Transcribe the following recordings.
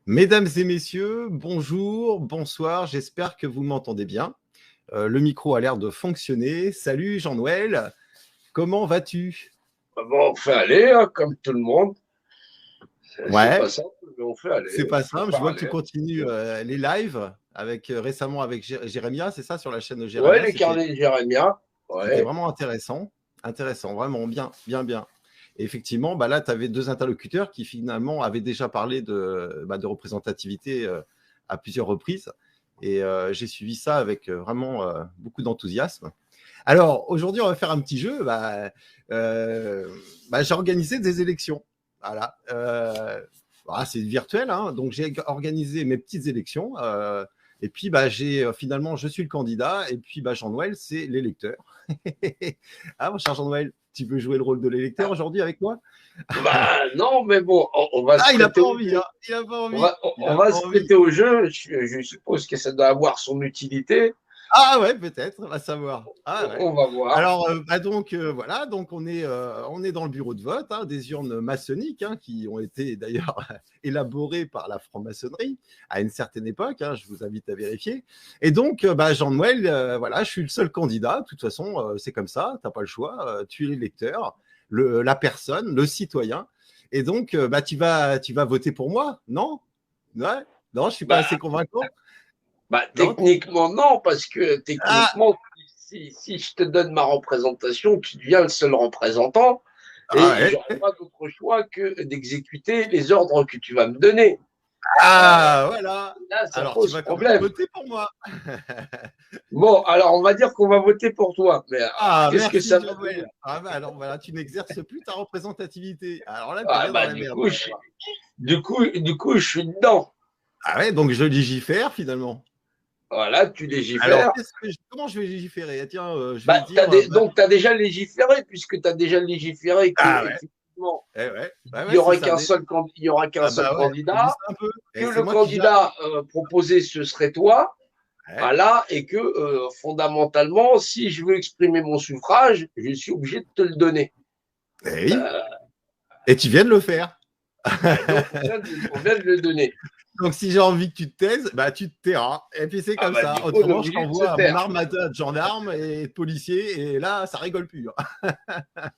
Mesdames et messieurs, bonjour, bonsoir, j'espère que vous m'entendez bien. Le micro a l'air de fonctionner. Salut Jean-Noël, comment vas-tu? Bon, on fait aller, hein, comme tout le monde. C'est Ouais, pas simple, mais on fait aller. c'est pas On peut simple. Je vois que tu parler. continues les lives récemment avec Jérémia, c'est ça, sur la chaîne de Ouais, Jérémia. les C'était carnets de Jérémia. c'était Ouais. vraiment intéressant, intéressant, vraiment bien, bien, bien. Et effectivement, bah là, tu avais deux interlocuteurs qui finalement avaient déjà parlé de représentativité à plusieurs reprises. Et j'ai suivi ça avec vraiment beaucoup d'enthousiasme. Alors, aujourd'hui, on va faire un petit jeu. J'ai organisé des élections. Voilà. Voilà, c'est virtuel, hein, donc j'ai organisé mes petites élections. Et puis, finalement, je suis le candidat. Et puis, Jean-Noël, c'est l'électeur. Ah, mon cher Jean-Noël, tu veux jouer le rôle de l'électeur aujourd'hui avec moi? Bah, non, mais bon, on va se Ah, il n'a prêter pas au envie, jeu. hein. Il n'a pas On envie. va, Il on n'a va pas se envie. prêter au jeu. Je suppose que ça doit avoir son utilité. Ah ouais, peut-être, on va savoir. Ah ouais. On va voir. Alors, voilà, donc on est dans le bureau de vote, hein, des urnes maçonniques, hein, qui ont été d'ailleurs élaborées par la franc-maçonnerie à une certaine époque, hein, je vous invite à vérifier. Et donc, Jean-Noël, voilà, je suis le seul candidat, de toute façon, c'est comme ça, tu n'as pas le choix, tu es l'électeur, la personne, le citoyen. Et donc, tu vas voter pour moi, non? Ouais, non, je ne suis pas Bah, assez convaincant. Non. techniquement, non, parce que Ah, techniquement, si je te donne ma représentation, tu deviens le seul représentant ah et ouais. j'aurai pas d'autre choix que d'exécuter les ordres que tu vas me donner. Ah, voilà. Là, ça Alors, tu pose vas quand même problème. voter pour moi. Bon, alors on va dire qu'on va voter pour toi. Mais Ah, qu'est-ce que merci, ça va Jean-Noël. donner? Ah, alors voilà, tu n'exerces plus ta représentativité. Alors là, tu es Ah bien dans bah la merde. du coup, je suis dedans. Ah ouais, donc je légifère finalement. Voilà, tu Alors, légifères. comment je vais légiférer? Ah, tiens, je vais Bah, dire. donc, tu as déjà légiféré, puisque tu as déjà légiféré que, Ah ouais, effectivement, ouais, il y ouais, c'est aura ça. qu'un seul, il y aura qu'un Ah seul bah ouais, on dit candidat, ça un peu. que Et c'est le moi qui gère. candidat proposé, ce serait toi. Ouais. Voilà, et que fondamentalement, si je veux exprimer mon suffrage, je suis obligé de te le donner. Eh oui. Euh, Et tu viens de le faire. donc, on vient de le donner. Donc, si j'ai envie que tu te taises, tu te tairas. Et puis, c'est Ah comme bah, ça. du coup, on est Autrement, je obligé de se t'envoie à mon taire. armada de gendarmes et de policiers. Et là, ça rigole plus, hein.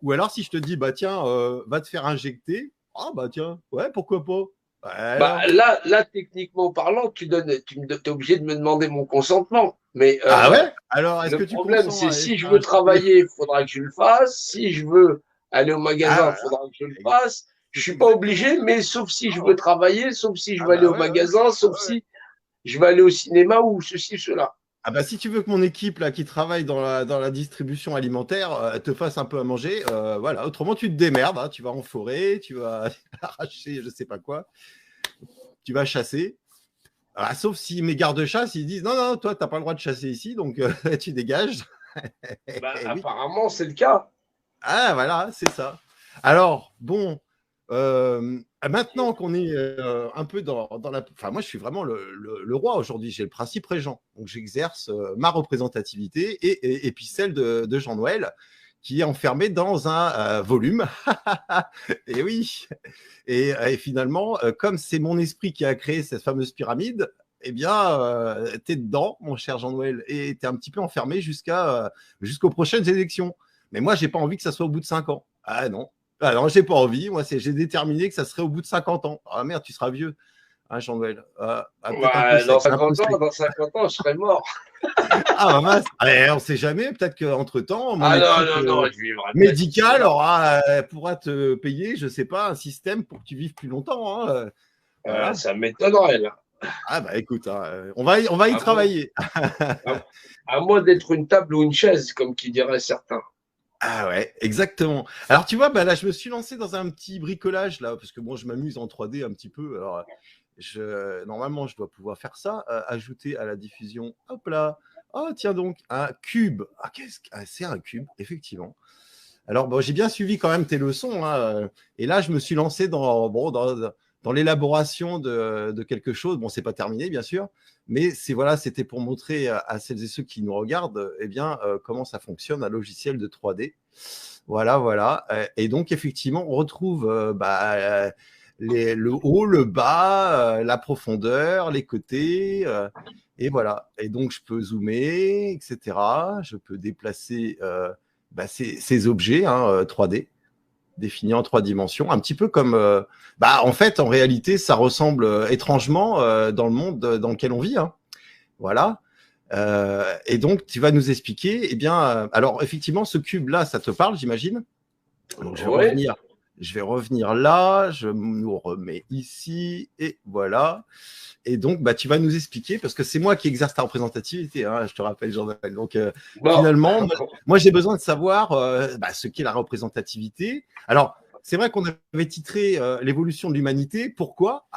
Ou alors, si je te dis, tiens, va te faire injecter. Ah, tiens, ouais, pourquoi pas? Ouais, Bah, alors. là, techniquement parlant, es obligé de me demander mon consentement. Mais Ah ouais? Alors, est-ce le que tu problème, consens c'est à aller si se je faire veux injecter? travailler, il faudra que je le fasse. Si je veux aller au Ah, magasin, il voilà. faudra que je le fasse. Je C'est suis pas exactement obligé, ça. mais sauf si je Non, veux non. travailler, sauf si je Ah, veux aller au ouais, ouais. magasin, Ah, sauf ouais. si je veux aller au cinéma ou ceci, cela. Ah si tu veux que mon équipe là qui travaille dans la distribution alimentaire te fasse un peu à manger, voilà. Autrement tu te démerdes, hein. Tu vas en forêt, tu vas arracher je sais pas quoi, tu vas chasser. Ah, sauf si mes gardes-chasse ils disent non non toi t'as pas le droit de chasser ici donc tu dégages. Bah, Eh oui. apparemment, c'est le cas. Ah voilà c'est ça. Alors bon maintenant qu'on est un peu dans la, enfin moi je suis vraiment le roi aujourd'hui. J'ai le principe régent donc j'exerce ma représentativité et puis celle de Jean-Noël qui est enfermé dans un volume. Et oui. Et finalement, comme c'est mon esprit qui a créé cette fameuse pyramide, eh bien, tu es dedans, mon cher Jean-Noël, et tu es un petit peu enfermé jusqu'aux prochaines élections. Mais moi, j'ai pas envie que ça soit au bout de 5 ans. Ah non. Ah non, j'ai pas envie. Moi, j'ai déterminé que ça serait au bout de 50 ans. Ah merde, tu seras vieux, hein, Jean-Noël. Peut-être un peu Bah, sec, un peu sec. dans 50 ans, je serai mort. Ah bah mince. On ne sait jamais. Peut-être qu'entre-temps, mon Ah non, équipe non, non, je vivrai pas d'ici médicale là. pourra te payer, je sais pas, un système pour que tu vives plus longtemps, hein. Voilà. Ça m'étonnerait, là. Ah bah écoute, hein, on va y À moins, travailler. à, à moins d'être une table ou une chaise, comme qui diraient certains. Ah ouais, exactement. Alors tu vois, là je me suis lancé dans un petit bricolage là, parce que bon, je m'amuse en 3D un petit peu. Alors normalement, je dois pouvoir faire ça, ajouter à la diffusion. Hop là. Oh tiens donc, un cube. C'est un cube, effectivement. Alors, bon, j'ai bien suivi quand même tes leçons, hein, et là, je me suis lancé dans l'élaboration de quelque chose. Bon, c'est pas terminé, bien sûr, mais voilà, c'était pour montrer à celles et ceux qui nous regardent, eh bien, comment ça fonctionne un logiciel de 3D. Voilà, voilà. Et donc, effectivement, on retrouve le haut, le bas, la profondeur, les côtés, et voilà. Et donc, je peux zoomer, etc. Je peux déplacer ces objets 3D, définis en 3 dimensions, un petit peu comme… en fait, en réalité, ça ressemble étrangement dans le monde dans lequel on vit. Hein. Voilà. Et donc, tu vas nous expliquer, alors effectivement, ce cube-là, ça te parle, j'imagine. Donc, je vais revenir là, je nous remets ici, et voilà. Et donc, tu vas nous expliquer, parce que c'est moi qui exerce ta représentativité, hein, je te rappelle, Jean-Noël. Donc, finalement, moi, j'ai besoin de savoir ce qu'est la représentativité. Alors, c'est vrai qu'on avait titré l'évolution de l'humanité. Pourquoi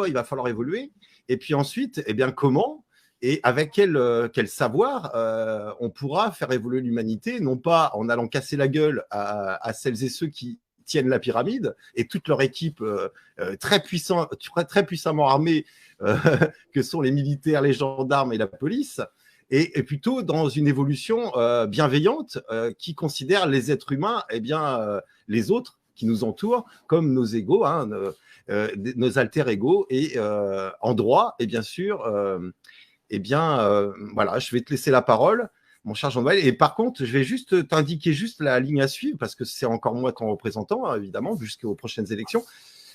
il va falloir évoluer? Et puis ensuite, comment et avec quel savoir on pourra faire évoluer l'humanité, non pas en allant casser la gueule à celles et ceux qui tiennent la pyramide et toute leur équipe très puissamment armée que sont les militaires, les gendarmes et la police, et plutôt dans une évolution bienveillante qui considère les êtres humains, les autres qui nous entourent, comme nos égaux, nos alter égaux, et en droit, et bien sûr… voilà, je vais te laisser la parole, mon cher Jean-Noël. Et par contre, je vais juste t'indiquer la ligne à suivre, parce que c'est encore moi ton représentant, hein, évidemment, jusqu'aux prochaines élections.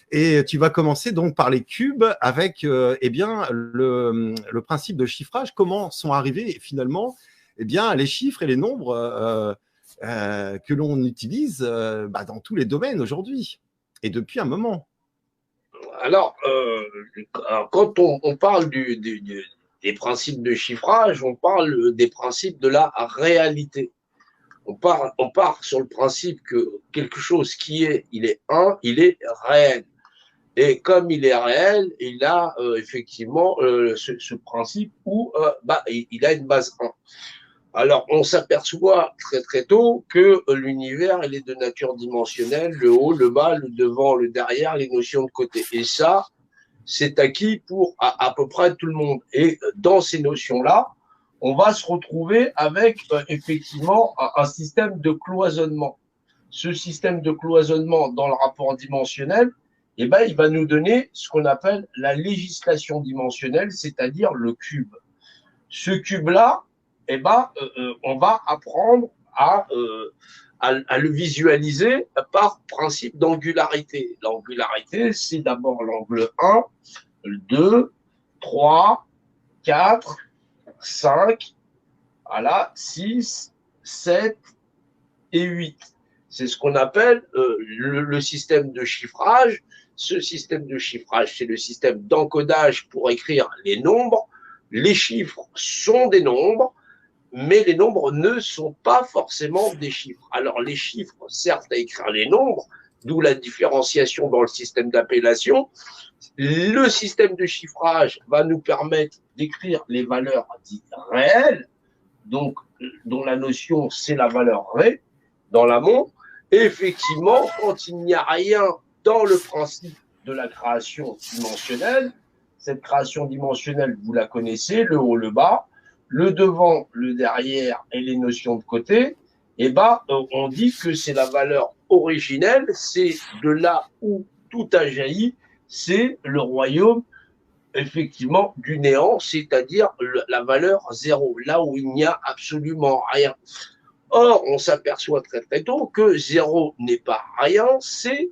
Et tu vas commencer donc par les cubes avec le principe de chiffrage. Comment sont arrivés finalement les chiffres et les nombres que l'on utilise dans tous les domaines aujourd'hui et depuis un moment. Alors, quand on parle des principes de chiffrage, on parle des principes de la réalité. On part sur le principe que quelque chose il est réel. Et comme il est réel, il a effectivement ce principe où il a une base 1. Alors, on s'aperçoit très très tôt que l'univers, il est de nature dimensionnelle, le haut, le bas, le devant, le derrière, les notions de côté. Et ça, c'est acquis pour à peu près tout le monde. Et dans ces notions-là, on va se retrouver avec effectivement un système de cloisonnement. Ce système de cloisonnement dans le rapport dimensionnel, il va nous donner ce qu'on appelle la législation dimensionnelle, c'est-à-dire le cube. Ce cube-là, on va apprendre à le visualiser par principe d'angularité. L'angularité, c'est d'abord l'angle 1, 2, 3, 4, 5, voilà, 6, 7 et 8. C'est ce qu'on appelle le système de chiffrage. Ce système de chiffrage, c'est le système d'encodage pour écrire les nombres. Les chiffres sont des nombres, mais les nombres ne sont pas forcément des chiffres. Alors, les chiffres servent à écrire les nombres, d'où la différenciation dans le système d'appellation. Le système de chiffrage va nous permettre d'écrire les valeurs dites réelles, donc dont la notion, c'est la valeur ré dans l'amont. Et effectivement, quand il n'y a rien dans le principe de la création dimensionnelle, cette création dimensionnelle, vous la connaissez, le haut, le bas, le devant, le derrière et les notions de côté, on dit que c'est la valeur originelle, c'est de là où tout a jailli, c'est le royaume, effectivement, du néant, c'est-à-dire la valeur zéro, là où il n'y a absolument rien. Or, on s'aperçoit très très tôt que zéro n'est pas rien, c'est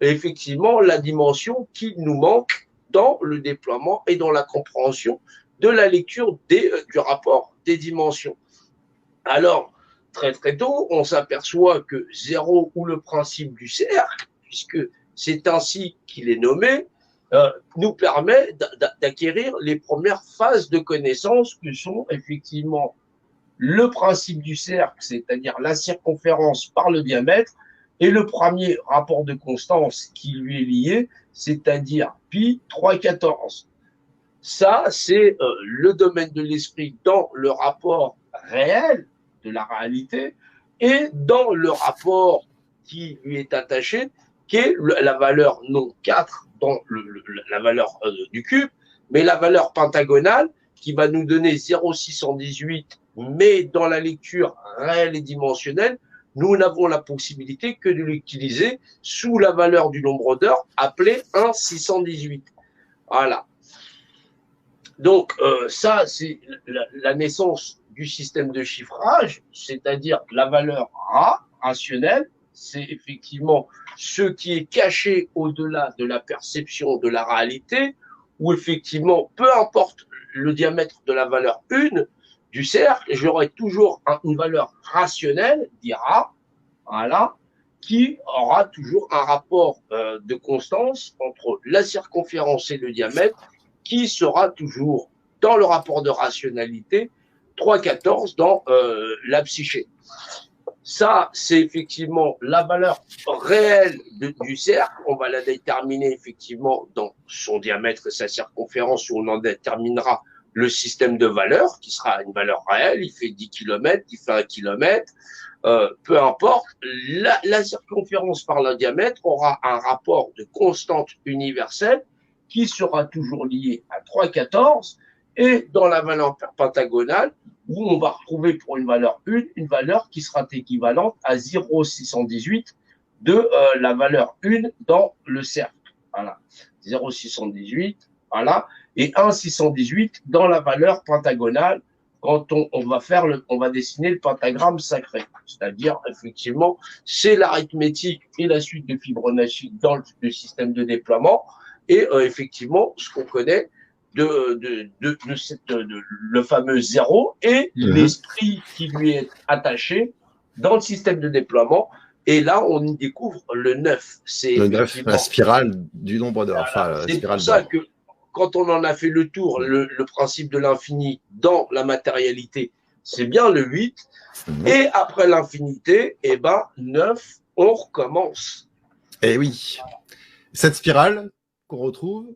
effectivement la dimension qui nous manque dans le déploiement et dans la compréhension de la lecture du rapport des dimensions. Alors, très très tôt, on s'aperçoit que zéro, ou le principe du cercle, puisque c'est ainsi qu'il est nommé, nous permet d'acquérir les premières phases de connaissance que sont effectivement le principe du cercle, c'est-à-dire la circonférence par le diamètre, et le premier rapport de constance qui lui est lié, c'est-à-dire pi 3,14. Ça, c'est le domaine de l'esprit dans le rapport réel de la réalité et dans le rapport qui lui est attaché, qui est la valeur non 4 dans la valeur du cube, mais la valeur pentagonale qui va nous donner 0,618, mais dans la lecture réelle et dimensionnelle, nous n'avons la possibilité que de l'utiliser sous la valeur du nombre d'heures appelée 1,618. Voilà. Donc, ça, c'est la naissance du système de chiffrage, c'est-à-dire la valeur A, rationnelle, c'est effectivement ce qui est caché au-delà de la perception de la réalité, où effectivement, peu importe le diamètre de la valeur 1 du cercle, j'aurai toujours une valeur rationnelle, dira, voilà, qui aura toujours un rapport de constance entre la circonférence et le diamètre, qui sera toujours dans le rapport de rationalité 3,14 dans la psyché. Ça, c'est effectivement la valeur réelle du cercle. On va la déterminer effectivement dans son diamètre et sa circonférence, où on en déterminera le système de valeurs, qui sera une valeur réelle. Il fait 10 km, il fait 1 km. Peu importe, la circonférence par le diamètre aura un rapport de constante universelle qui sera toujours lié à 3,14, et dans la valeur pentagonale, où on va retrouver pour une valeur 1, une valeur qui sera équivalente à 0,618 de la valeur 1 dans le cercle. Voilà, 0,618, voilà, et 1,618 dans la valeur pentagonale quand on va dessiner le pentagramme sacré. C'est-à-dire, effectivement, c'est l'arithmétique et la suite de Fibonacci dans le système de déploiement, et effectivement, ce qu'on connaît le fameux zéro et l'esprit qui lui est attaché dans le système de déploiement. Et là, on y découvre le 9. C'est le 9, la spirale du nombre d'heures. Voilà. C'est pour ça que quand on en a fait le tour, le principe de l'infini dans la matérialité, c'est bien le 8. Et après l'infinité, 9, on recommence. Et oui. Cette spirale qu'on retrouve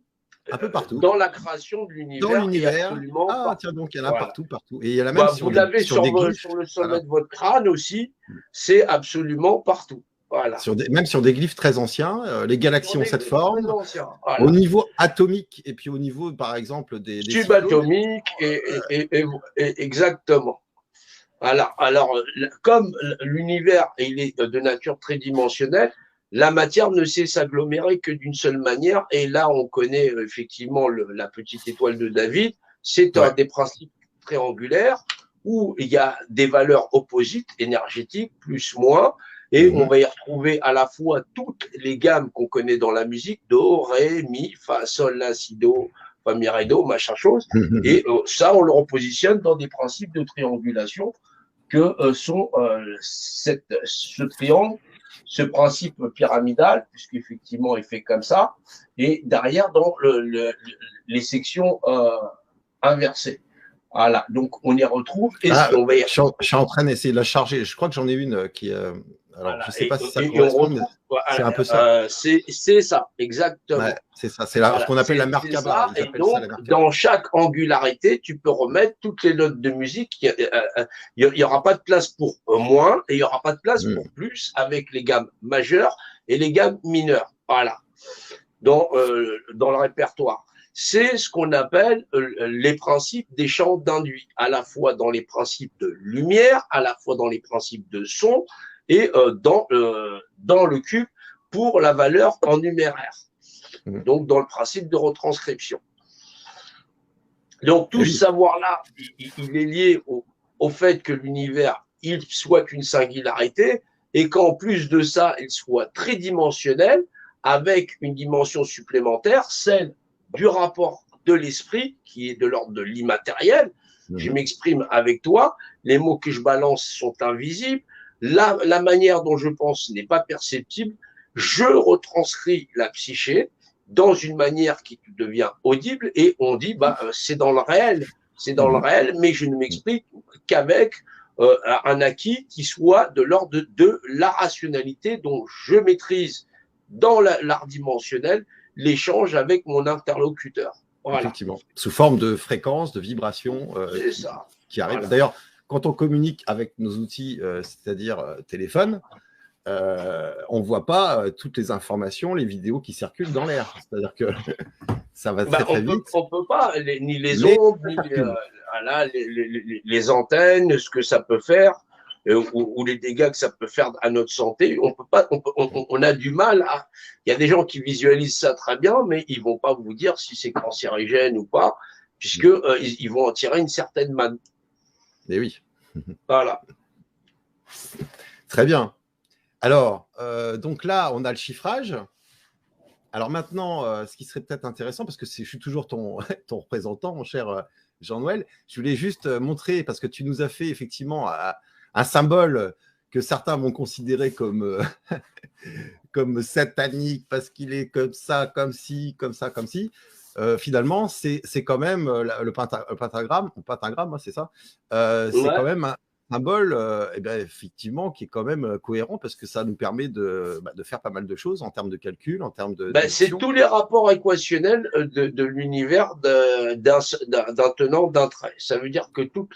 un peu partout. Dans la création de l'univers. Dans l'univers. Ah, tiens, donc il y en a partout. Et il y en a même vous l'avez sur le sommet de votre crâne aussi. C'est absolument partout. Voilà. Même sur des glyphes très anciens, les galaxies ont cette forme. Voilà. Au niveau atomique et puis au niveau, par exemple, des subatomiques exactement. Alors, comme l'univers il est de nature tridimensionnelle, la matière ne sait s'agglomérer que d'une seule manière. Et là, on connaît effectivement la petite étoile de David. C'est un des principes triangulaires où il y a des valeurs opposites énergétiques, plus, moins. Et on va y retrouver à la fois toutes les gammes qu'on connaît dans la musique, do, ré, mi, fa, sol, la, si, do, fa, mi, ré, do, machin chose. Et ça, on le repositionne dans des principes de triangulation que sont ce triangle, ce principe pyramidal, puisqu'effectivement, il fait comme ça, et derrière, dans les sections inversées. Voilà, donc on y retrouve. Et on va je suis en train d'essayer de la charger. Je crois que j'en ai une qui est. Alors, je ne sais pas si ça correspond, c'est un peu ça. C'est ça, exactement. Ouais, c'est ça, c'est ce qu'on appelle la Merkaba. Et donc, dans chaque angularité, tu peux remettre toutes les notes de musique. Il n'y aura pas de place pour moins et il n'y aura pas de place pour plus avec les gammes majeures et les gammes mineures. Voilà, dans le répertoire. C'est ce qu'on appelle les principes des champs d'induit, à la fois dans les principes de lumière, à la fois dans les principes de son, et dans le cube pour la valeur en numéraire. Donc, dans le principe de retranscription. Donc, tout ce savoir-là, il est lié au fait que l'univers, il soit qu'une singularité et qu'en plus de ça, il soit tridimensionnel avec une dimension supplémentaire, celle du rapport de l'esprit, qui est de l'ordre de l'immatériel. Je m'exprime avec toi, les mots que je balance sont invisibles, la manière dont je pense n'est pas perceptible, je retranscris la psyché dans une manière qui devient audible et on dit, c'est dans le réel, mais je ne m'exprime qu'avec un acquis qui soit de l'ordre de la rationalité dont je maîtrise dans l'art dimensionnel l'échange avec mon interlocuteur. Voilà. Effectivement, sous forme de fréquences, de vibrations qui arrivent. D'ailleurs, quand on communique avec nos outils, c'est-à-dire téléphone, on ne voit pas toutes les informations, les vidéos qui circulent dans l'air. C'est-à-dire que ça va très vite. On ne peut pas, ni les ondes, ni les antennes, ce que ça peut faire. ou les dégâts que ça peut faire à notre santé, on peut pas, on a du mal à. Il y a des gens qui visualisent ça très bien, mais ils vont pas vous dire si c'est cancérigène ou pas, puisque ils vont en tirer une certaine manne. Et oui. Voilà. Très bien. Alors, donc là, on a le chiffrage. Alors maintenant, ce qui serait peut-être intéressant, parce que je suis toujours ton représentant, mon cher Jean-Noël, je voulais juste montrer, parce que tu nous as fait effectivement un symbole que certains vont considérer comme, comme satanique, parce qu'il est comme ça, comme ci, comme ça, comme ci. Finalement, c'est quand même le pentagramme, hein, c'est ça, c'est quand même un symbole effectivement qui est quand même cohérent, parce que ça nous permet de faire pas mal de choses en termes de calcul, en termes de c'est tous les rapports équationnels de l'univers d'un tenant, d'un trait. Ça veut dire que toutes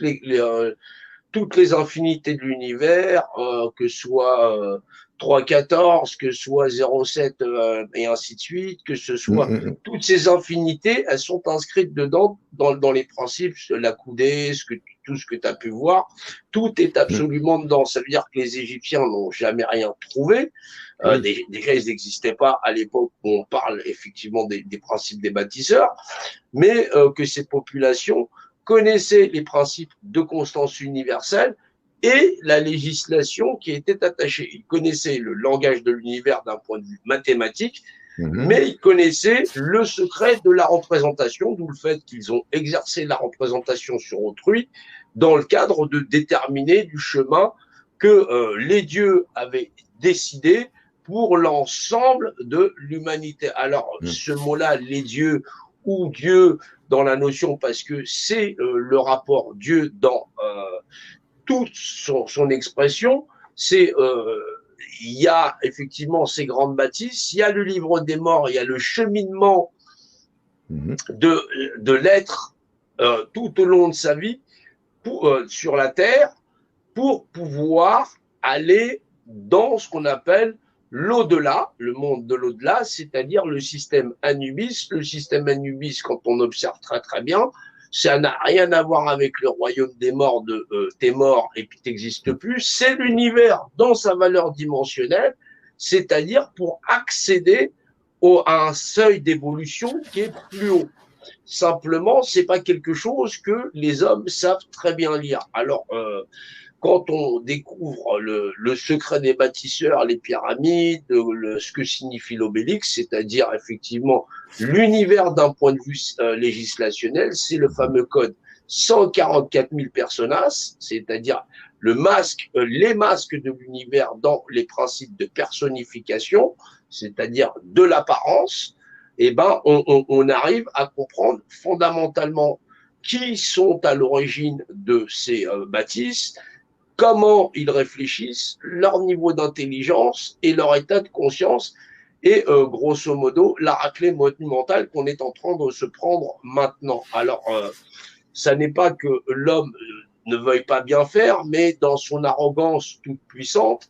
les infinités de l'univers, que ce soit 3,14, que ce soit 0,7 et ainsi de suite, que ce soit toutes ces infinités, elles sont inscrites dedans dans les principes, la coudée, tout ce que tu as pu voir, tout est absolument dedans. Ça veut dire que les Égyptiens n'ont jamais rien trouvé. Déjà, ils n'existaient pas à l'époque où on parle effectivement des principes des bâtisseurs, mais que ces populations connaissaient les principes de constance universelle et la législation qui était attachée. Ils connaissaient le langage de l'univers d'un point de vue mathématique, mais ils connaissaient le secret de la représentation, d'où le fait qu'ils ont exercé la représentation sur autrui dans le cadre de déterminer du chemin que les dieux avaient décidé pour l'ensemble de l'humanité. Alors, ce mot-là, les dieux ou Dieu dans la notion, parce que c'est le rapport Dieu dans toute son expression, c'est il y a effectivement ces grandes bâtisses, il y a le livre des morts, il y a le cheminement de l'être tout au long de sa vie sur la terre pour pouvoir aller dans ce qu'on appelle l'au-delà, le monde de l'au-delà, c'est-à-dire le système Anubis. Le système Anubis, quand on observe très très bien, ça n'a rien à voir avec le royaume des morts de t'es mort et puis t'existes plus. C'est l'univers dans sa valeur dimensionnelle, c'est-à-dire pour accéder à un seuil d'évolution qui est plus haut. Simplement, c'est pas quelque chose que les hommes savent très bien lire. Alors, quand on découvre le secret des bâtisseurs, les pyramides, ce que signifie l'obélix, c'est-à-dire effectivement l'univers d'un point de vue législationnel, c'est le fameux code 144 000 personas, c'est-à-dire les masques de l'univers dans les principes de personnification, c'est-à-dire de l'apparence. Eh ben, on arrive à comprendre fondamentalement qui sont à l'origine de ces bâtisses, comment ils réfléchissent, leur niveau d'intelligence et leur état de conscience, et grosso modo la raclée monumentale qu'on est en train de se prendre maintenant. Alors, ça n'est pas que l'homme ne veuille pas bien faire, mais dans son arrogance toute puissante,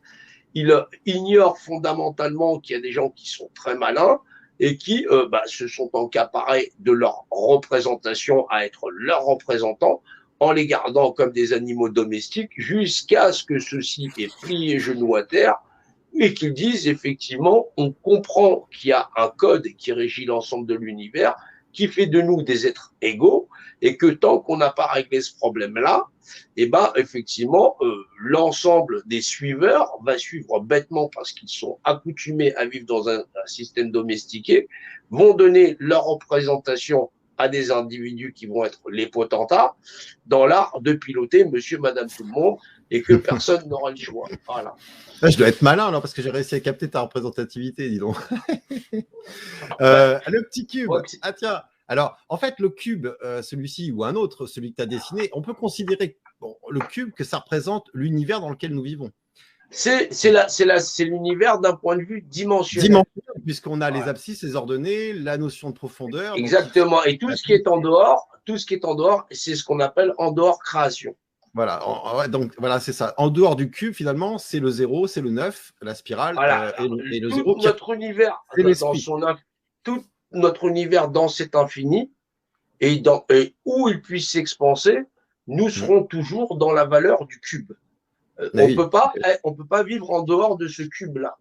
il ignore fondamentalement qu'il y a des gens qui sont très malins et qui se sont encaparés de leur représentation à être leurs représentants, en les gardant comme des animaux domestiques jusqu'à ce que ceux-ci aient plié genoux à terre et qu'ils disent effectivement, on comprend qu'il y a un code qui régit l'ensemble de l'univers, qui fait de nous des êtres égaux, et que tant qu'on n'a pas réglé ce problème-là, effectivement, l'ensemble des suiveurs va suivre bêtement parce qu'ils sont accoutumés à vivre dans un système domestiqué, vont donner leur représentation à des individus qui vont être les potentats dans l'art de piloter monsieur, madame, tout le monde, et que personne n'aura le choix. Voilà. Je dois être malin, alors, parce que j'ai réussi à capter ta représentativité, dis donc. Le petit cube. Ah tiens, alors, en fait, le cube, celui-ci ou un autre, celui que tu as dessiné, on peut considérer le cube que ça représente l'univers dans lequel nous vivons. C'est l'univers d'un point de vue dimensionnel. Puisqu'on a les abscisses, les ordonnées, la notion de profondeur. Exactement. Et tout ce qui est en dehors, c'est ce qu'on appelle en dehors création. Voilà, donc voilà, c'est ça. En dehors du cube, finalement, c'est le 0, c'est le 9, la spirale, voilà. et le 0. Notre univers, tout notre univers dans cet infini, et où il puisse s'expanser, nous serons toujours dans la valeur du cube. Oui. On peut pas vivre en dehors de ce cube-là.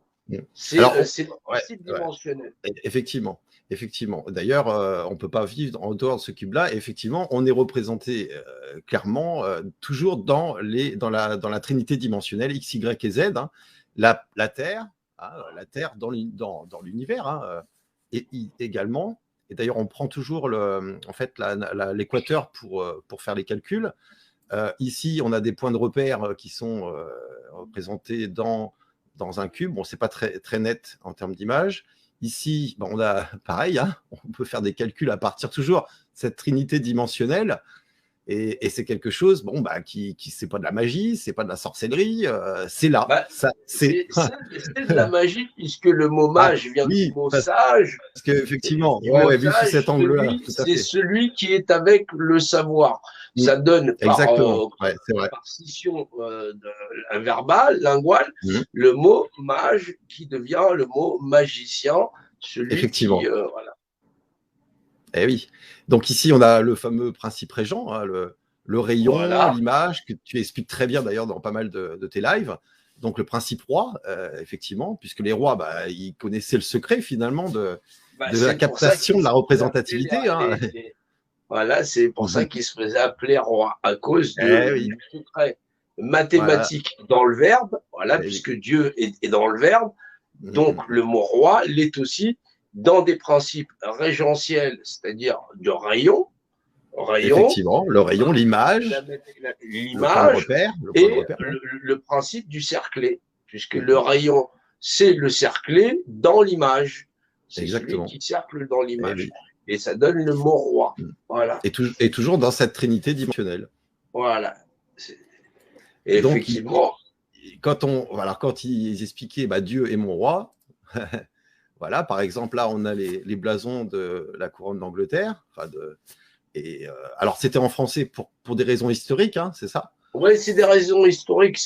C'est le principe dimensionnel. Effectivement. Effectivement. D'ailleurs, on ne peut pas vivre en dehors de ce cube-là. Effectivement, on est représenté clairement toujours dans la trinité dimensionnelle X, Y et Z. Hein. La Terre, la Terre dans l'univers, hein, et également. Et d'ailleurs, on prend toujours l'équateur pour faire les calculs. Ici, on a des points de repère qui sont représentés dans un cube. Bon, c'est pas très, très net en termes d'image. Ici, on a pareil, hein, on peut faire des calculs à partir toujours de cette trinité dimensionnelle. Et c'est quelque chose, qui c'est pas de la magie, c'est pas de la sorcellerie, c'est là. C'est de la magie, puisque le mot mage vient du mot sage. Parce qu'effectivement, vu sous cet angle-là, c'est celui qui est avec le savoir. Ça donne par scission verbale, linguale, le mot mage qui devient le mot magicien, celui effectivement. qui voilà. Eh oui. Donc ici, on a le fameux principe régent, hein, le rayon, l'image, que tu expliques très bien d'ailleurs dans pas mal de tes lives. Donc le principe roi, effectivement, puisque les rois, ils connaissaient le secret finalement de la captation de la représentativité. Voilà, c'est pour ça qu'ils se faisaient appeler roi, à cause du secret mathématique dans le verbe, puisque Dieu est dans le verbe. Donc le mot roi l'est aussi dans des principes régentiels, c'est-à-dire de rayon. Effectivement, le rayon, l'image, le principe du cerclé, puisque le rayon, c'est le cerclé dans l'image. C'est celui qui cercle dans l'image. Et ça donne le mot roi. Voilà. Et toujours dans cette trinité dimensionnelle. Voilà. Et donc, effectivement. Quand ils expliquaient Dieu est mon roi, voilà, par exemple, là, on a les blasons de la couronne d'Angleterre. Alors, c'était en français pour des raisons historiques, hein, c'est ça? Oui, c'est des raisons historiques.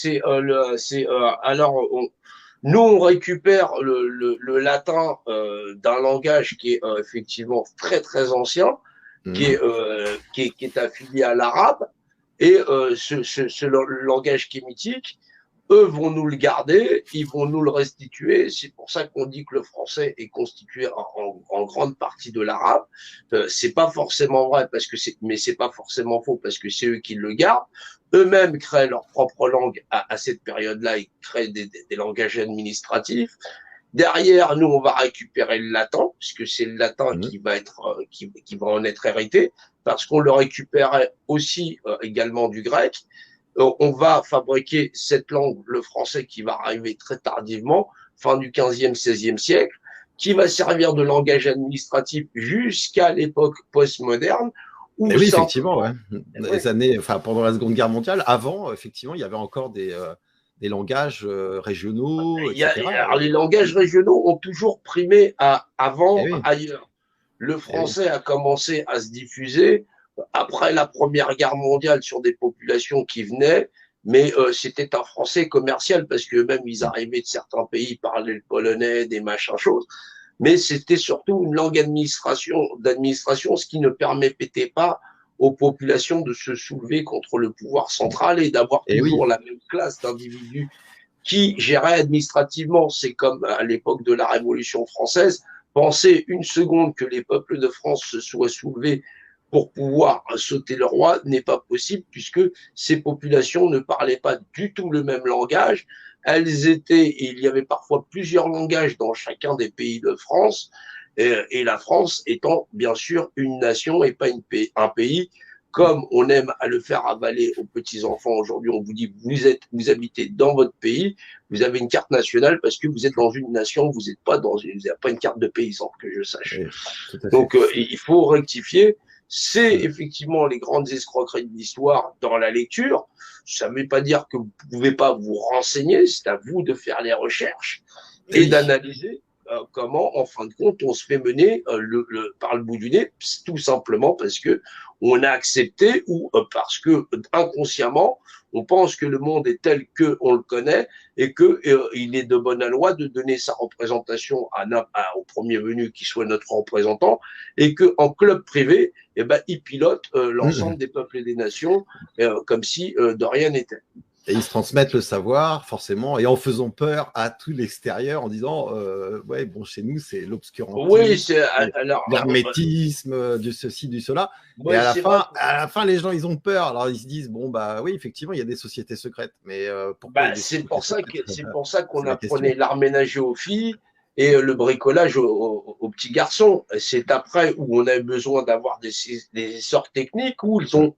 Nous, on récupère le latin d'un langage qui est effectivement très, très ancien, qui est affilié à l'arabe. Et ce langage qui est mythique, eux vont nous le garder, ils vont nous le restituer. C'est pour ça qu'on dit que le français est constitué en grande partie de l'arabe. C'est pas forcément vrai mais c'est pas forcément faux parce que c'est eux qui le gardent. Eux-mêmes créent leur propre langue à cette période-là. Ils créent des langages administratifs. Derrière, nous, on va récupérer le latin, puisque c'est le latin qui va en être hérité, parce qu'on le récupérait aussi également du grec. On va fabriquer cette langue, le français, qui va arriver très tardivement, fin du 15e, 16e siècle, qui va servir de langage administratif jusqu'à l'époque postmoderne. Oui, effectivement, les années, pendant la Seconde Guerre mondiale, avant, effectivement, il y avait encore des langages régionaux, etc. Alors, les langages régionaux ont toujours primé ailleurs. Le français a commencé à se diffuser après la Première Guerre mondiale sur des populations qui venaient, mais c'était un français commercial parce que même ils arrivaient de certains pays, parlaient le polonais, des machins choses, mais c'était surtout une langue d'administration, ce qui ne permettait pas aux populations de se soulever contre le pouvoir central et d'avoir toujours la même classe d'individus qui géraient administrativement. C'est comme à l'époque de la Révolution française, penser une seconde que les peuples de France se soient soulevés pour pouvoir sauter le roi n'est pas possible puisque ces populations ne parlaient pas du tout le même langage. Il y avait parfois plusieurs langages dans chacun des pays de France, et la France étant bien sûr une nation et pas un pays comme on aime à le faire avaler aux petits-enfants aujourd'hui. On vous dit, vous habitez dans votre pays, vous avez une carte nationale parce que vous êtes dans une nation, vous n'avez pas une carte de paysan, que je sache. Donc, il faut rectifier. C'est effectivement les grandes escroqueries de l'histoire dans la lecture. Ça ne veut pas dire que vous ne pouvez pas vous renseigner, c'est à vous de faire les recherches et d'analyser comment, en fin de compte, on se fait mener par le bout du nez, tout simplement parce que on a accepté ou parce que inconsciemment, on pense que le monde est tel qu'on le connaît et qu'il est de bonne loi de donner sa représentation au premier venu qui soit notre représentant et qu'en club privé, il pilote l'ensemble des peuples et des nations comme si de rien n'était. Et ils se transmettent le savoir, forcément, et en faisant peur à tout l'extérieur, en disant ouais, bon, chez nous, c'est Oui, l'obscurantisme, c'est alors l'hermétisme, du ceci, du cela. Et oui, c'est vrai. à la fin, les gens, ils ont peur. Alors, ils se disent bon, bah oui, effectivement, il y a des sociétés secrètes. Mais pourquoi il y a Bah, des sociétés secrètes? c'est pour ça qu'on C'est la apprenait question. l'aménager aux filles et le bricolage aux petits garçons. C'est après où on a eu besoin d'avoir des essors techniques où ils ont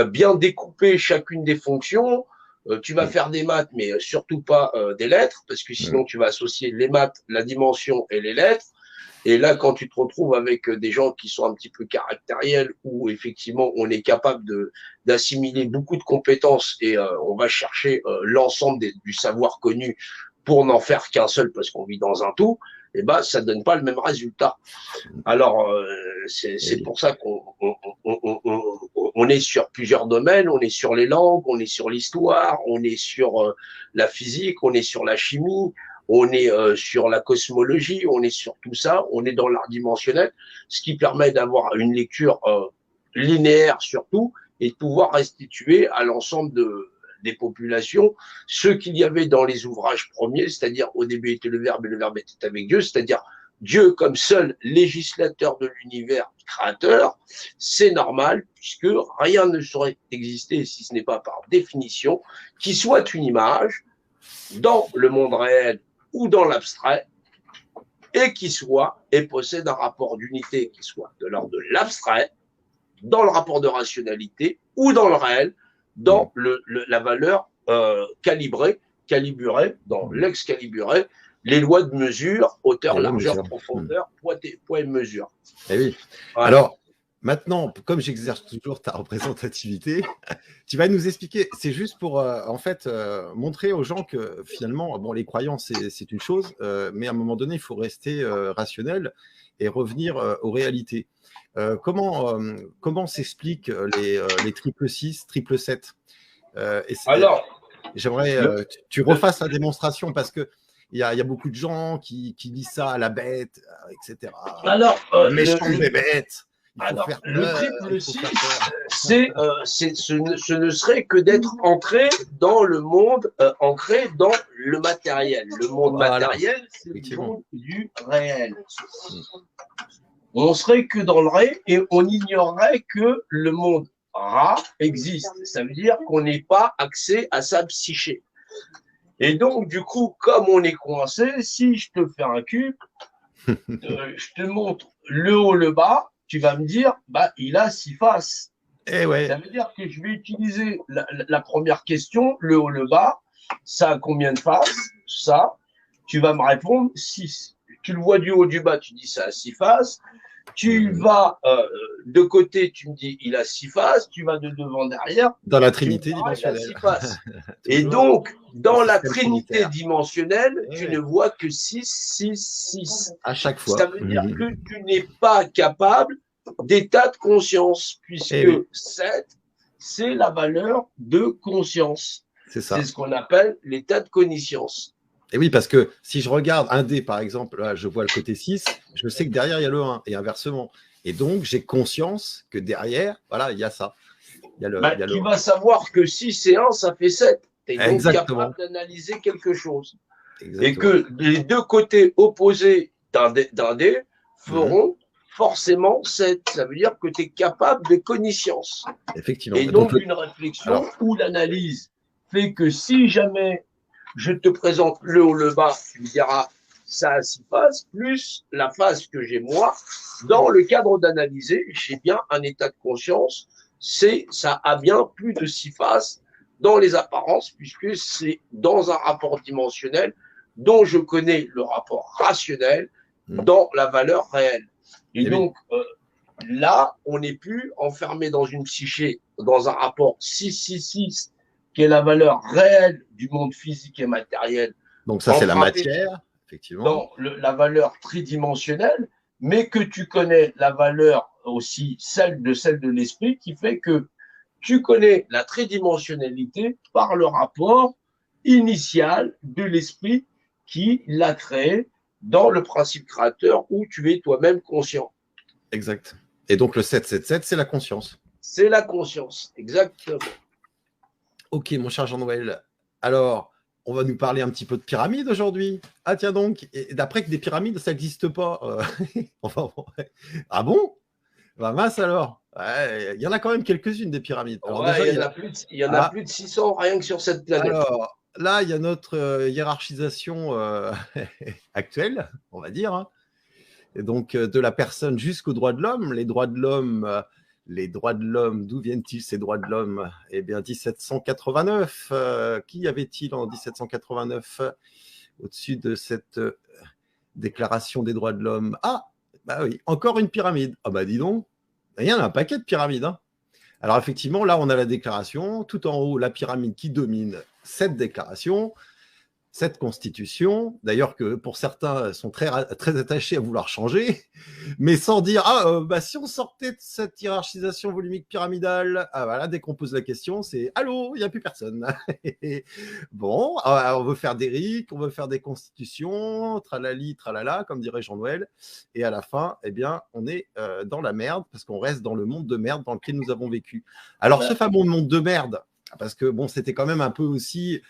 bien découpé chacune des fonctions. Tu vas Mm, faire des maths, mais surtout pas des lettres, parce que mm. sinon tu vas associer les maths, la dimension et les lettres. Et là, quand tu te retrouves avec des gens qui sont un petit peu caractériels, où effectivement on est capable d'assimiler beaucoup de compétences et on va chercher l'ensemble du savoir connu pour n'en faire qu'un seul parce qu'on vit dans un tout, et ben ça donne pas le même résultat. Alors c'est Et- pour ça on est sur plusieurs domaines, on est sur les langues, on est sur l'histoire, on est sur la physique, on est sur la chimie, on est sur la cosmologie, on est sur tout ça, on est dans l'art dimensionnel, ce qui permet d'avoir une lecture linéaire surtout et de pouvoir restituer à l'ensemble des populations ce qu'il y avait dans les ouvrages premiers, c'est-à-dire au début était le Verbe et le Verbe était avec Dieu, c'est-à-dire Dieu comme seul législateur de l'univers créateur, c'est normal puisque rien ne saurait exister si ce n'est pas par définition qui soit une image dans le monde réel ou dans l'abstrait et qui soit et possède un rapport d'unité qui soit de l'ordre de l'abstrait, dans le rapport de rationalité ou dans le réel, mm, dans la valeur calibrée, dans l'ex-calibré, les lois de mesure, hauteur, les lois de largeur, mesure. Mm. profondeur, poids et mesure. Eh oui. Voilà. Alors, maintenant, comme j'exerce toujours ta représentativité, tu vas nous expliquer, c'est juste pour en fait montrer aux gens que finalement, bon, les croyances, c'est une chose, mais à un moment donné, il faut rester rationnel et revenir aux réalités. Comment s'expliquent les triple 6, triple 7 Alors, J'aimerais le, tu le, refasses la démonstration parce que il y a beaucoup de gens qui disent ça à la bête, etc. alors, Le méchant des bêtes, il faut alors, faire le peur, il triple faut 6, faire peur. ce ne serait que d'être ancré dans le monde, ancré dans le matériel. Le monde Voilà, matériel, c'est le effectivement. monde du réel. Mm. On serait que dans le ré et on ignorerait que le monde ra existe. Ça veut dire qu'on n'est pas accès à sa psyché. Et donc, du coup, comme on est coincé, si je te fais un cube, je te montre le haut, le bas, tu vas me dire, bah, il a 6 faces. Eh Ça ouais, veut dire que je vais utiliser la première question, le haut, le bas, ça a combien de faces? Ça, tu vas me répondre 6. Tu le vois du haut, du bas, tu dis ça a 6 faces. Tu vas de côté, tu me dis il a 6 faces. Tu vas de devant, derrière, dans la tu me trinité diras il a dimensionnelle. 6 faces. Et Toujours donc, le dans la système trinité trinitaire. dimensionnelle, Eh tu ne ouais, vois que 6, 6, 6. à chaque Ça fois. veut dire que tu n'es pas capable d'état de conscience, Eh puisque oui, 7, c'est la valeur de conscience. c'est C'est ça. ce qu'on appelle l'état de connaissance. Et oui, parce que si je regarde un dé, par exemple, là, je vois le côté 6, je sais que derrière, il y a le 1, et inversement. Et donc, j'ai conscience que derrière, voilà, il y a ça. Ben, Il y a le tu 1. vas savoir que 6 et 1, ça fait 7. Tu es donc capable Exactement. d'analyser quelque chose. Et Exactement. que les deux côtés opposés d'un dé Mhm. feront forcément 7. Ça veut dire que tu es capable de connaissance. Effectivement. Et Et donc, donc, une réflexion alors, ou l'analyse fait que si jamais je te présente le haut, le bas, tu me diras ça a 6 faces, plus la face que j'ai moi. Dans le cadre d'analyser, j'ai bien un état de conscience, ça a bien plus de 6 faces dans les apparences, puisque c'est dans un rapport dimensionnel dont je connais le rapport rationnel mhm. dans la valeur réelle. Et Eh oui, donc, là, on n'est plus enfermé dans une psyché, dans un rapport 666, qui est la valeur réelle du monde physique et matériel, donc ça, c'est la emprunté matière, effectivement. dans la valeur tridimensionnelle, mais que tu connais la valeur aussi, celle de l'esprit, qui fait que tu connais la tridimensionnalité par le rapport initial de l'esprit qui l'a créé dans le principe créateur où tu es toi-même conscient. Exact. Et donc, le 777, c'est la conscience. C'est la conscience, exactement. Ok, mon cher Jean-Noël. Alors, on va nous parler un petit peu de pyramides aujourd'hui. Ah tiens donc, et d'après que des pyramides, ça n'existe pas. Enfin, bon, ouais. Ah bon? Bah mince alors. Ouais, il y en a quand même quelques-unes des pyramides. Alors Ouais, déjà, il y a... il y en a Ah, plus de 600 rien que sur cette planète. alors, là, il y a notre hiérarchisation actuelle, on va dire, hein. Et donc, de la personne jusqu'aux droits de l'homme. Les droits de l'homme, d'où viennent-ils ces droits de l'homme? Eh bien, 1789. Qui avait-il en 1789 au-dessus de cette déclaration des droits de l'homme? Ah, bah oui, encore une pyramide. Ah bah dis donc, il y en a un paquet de pyramides, hein. Alors effectivement, là, on a la déclaration. Tout en haut, la pyramide qui domine cette déclaration, cette constitution, d'ailleurs que pour certains sont très attachés à vouloir changer, mais sans dire bah, si on sortait de cette hiérarchisation volumique pyramidale, voilà, dès qu'on pose la question, c'est allô, il n'y a plus personne. Bon, on veut faire des RIC, on veut faire des constitutions, tralali, tralala, comme dirait Jean-Noël, et à la fin, eh bien, on est dans la merde parce qu'on reste dans le monde de merde dans lequel nous avons vécu. Alors, ce fameux monde de merde, parce que bon, c'était quand même un peu aussi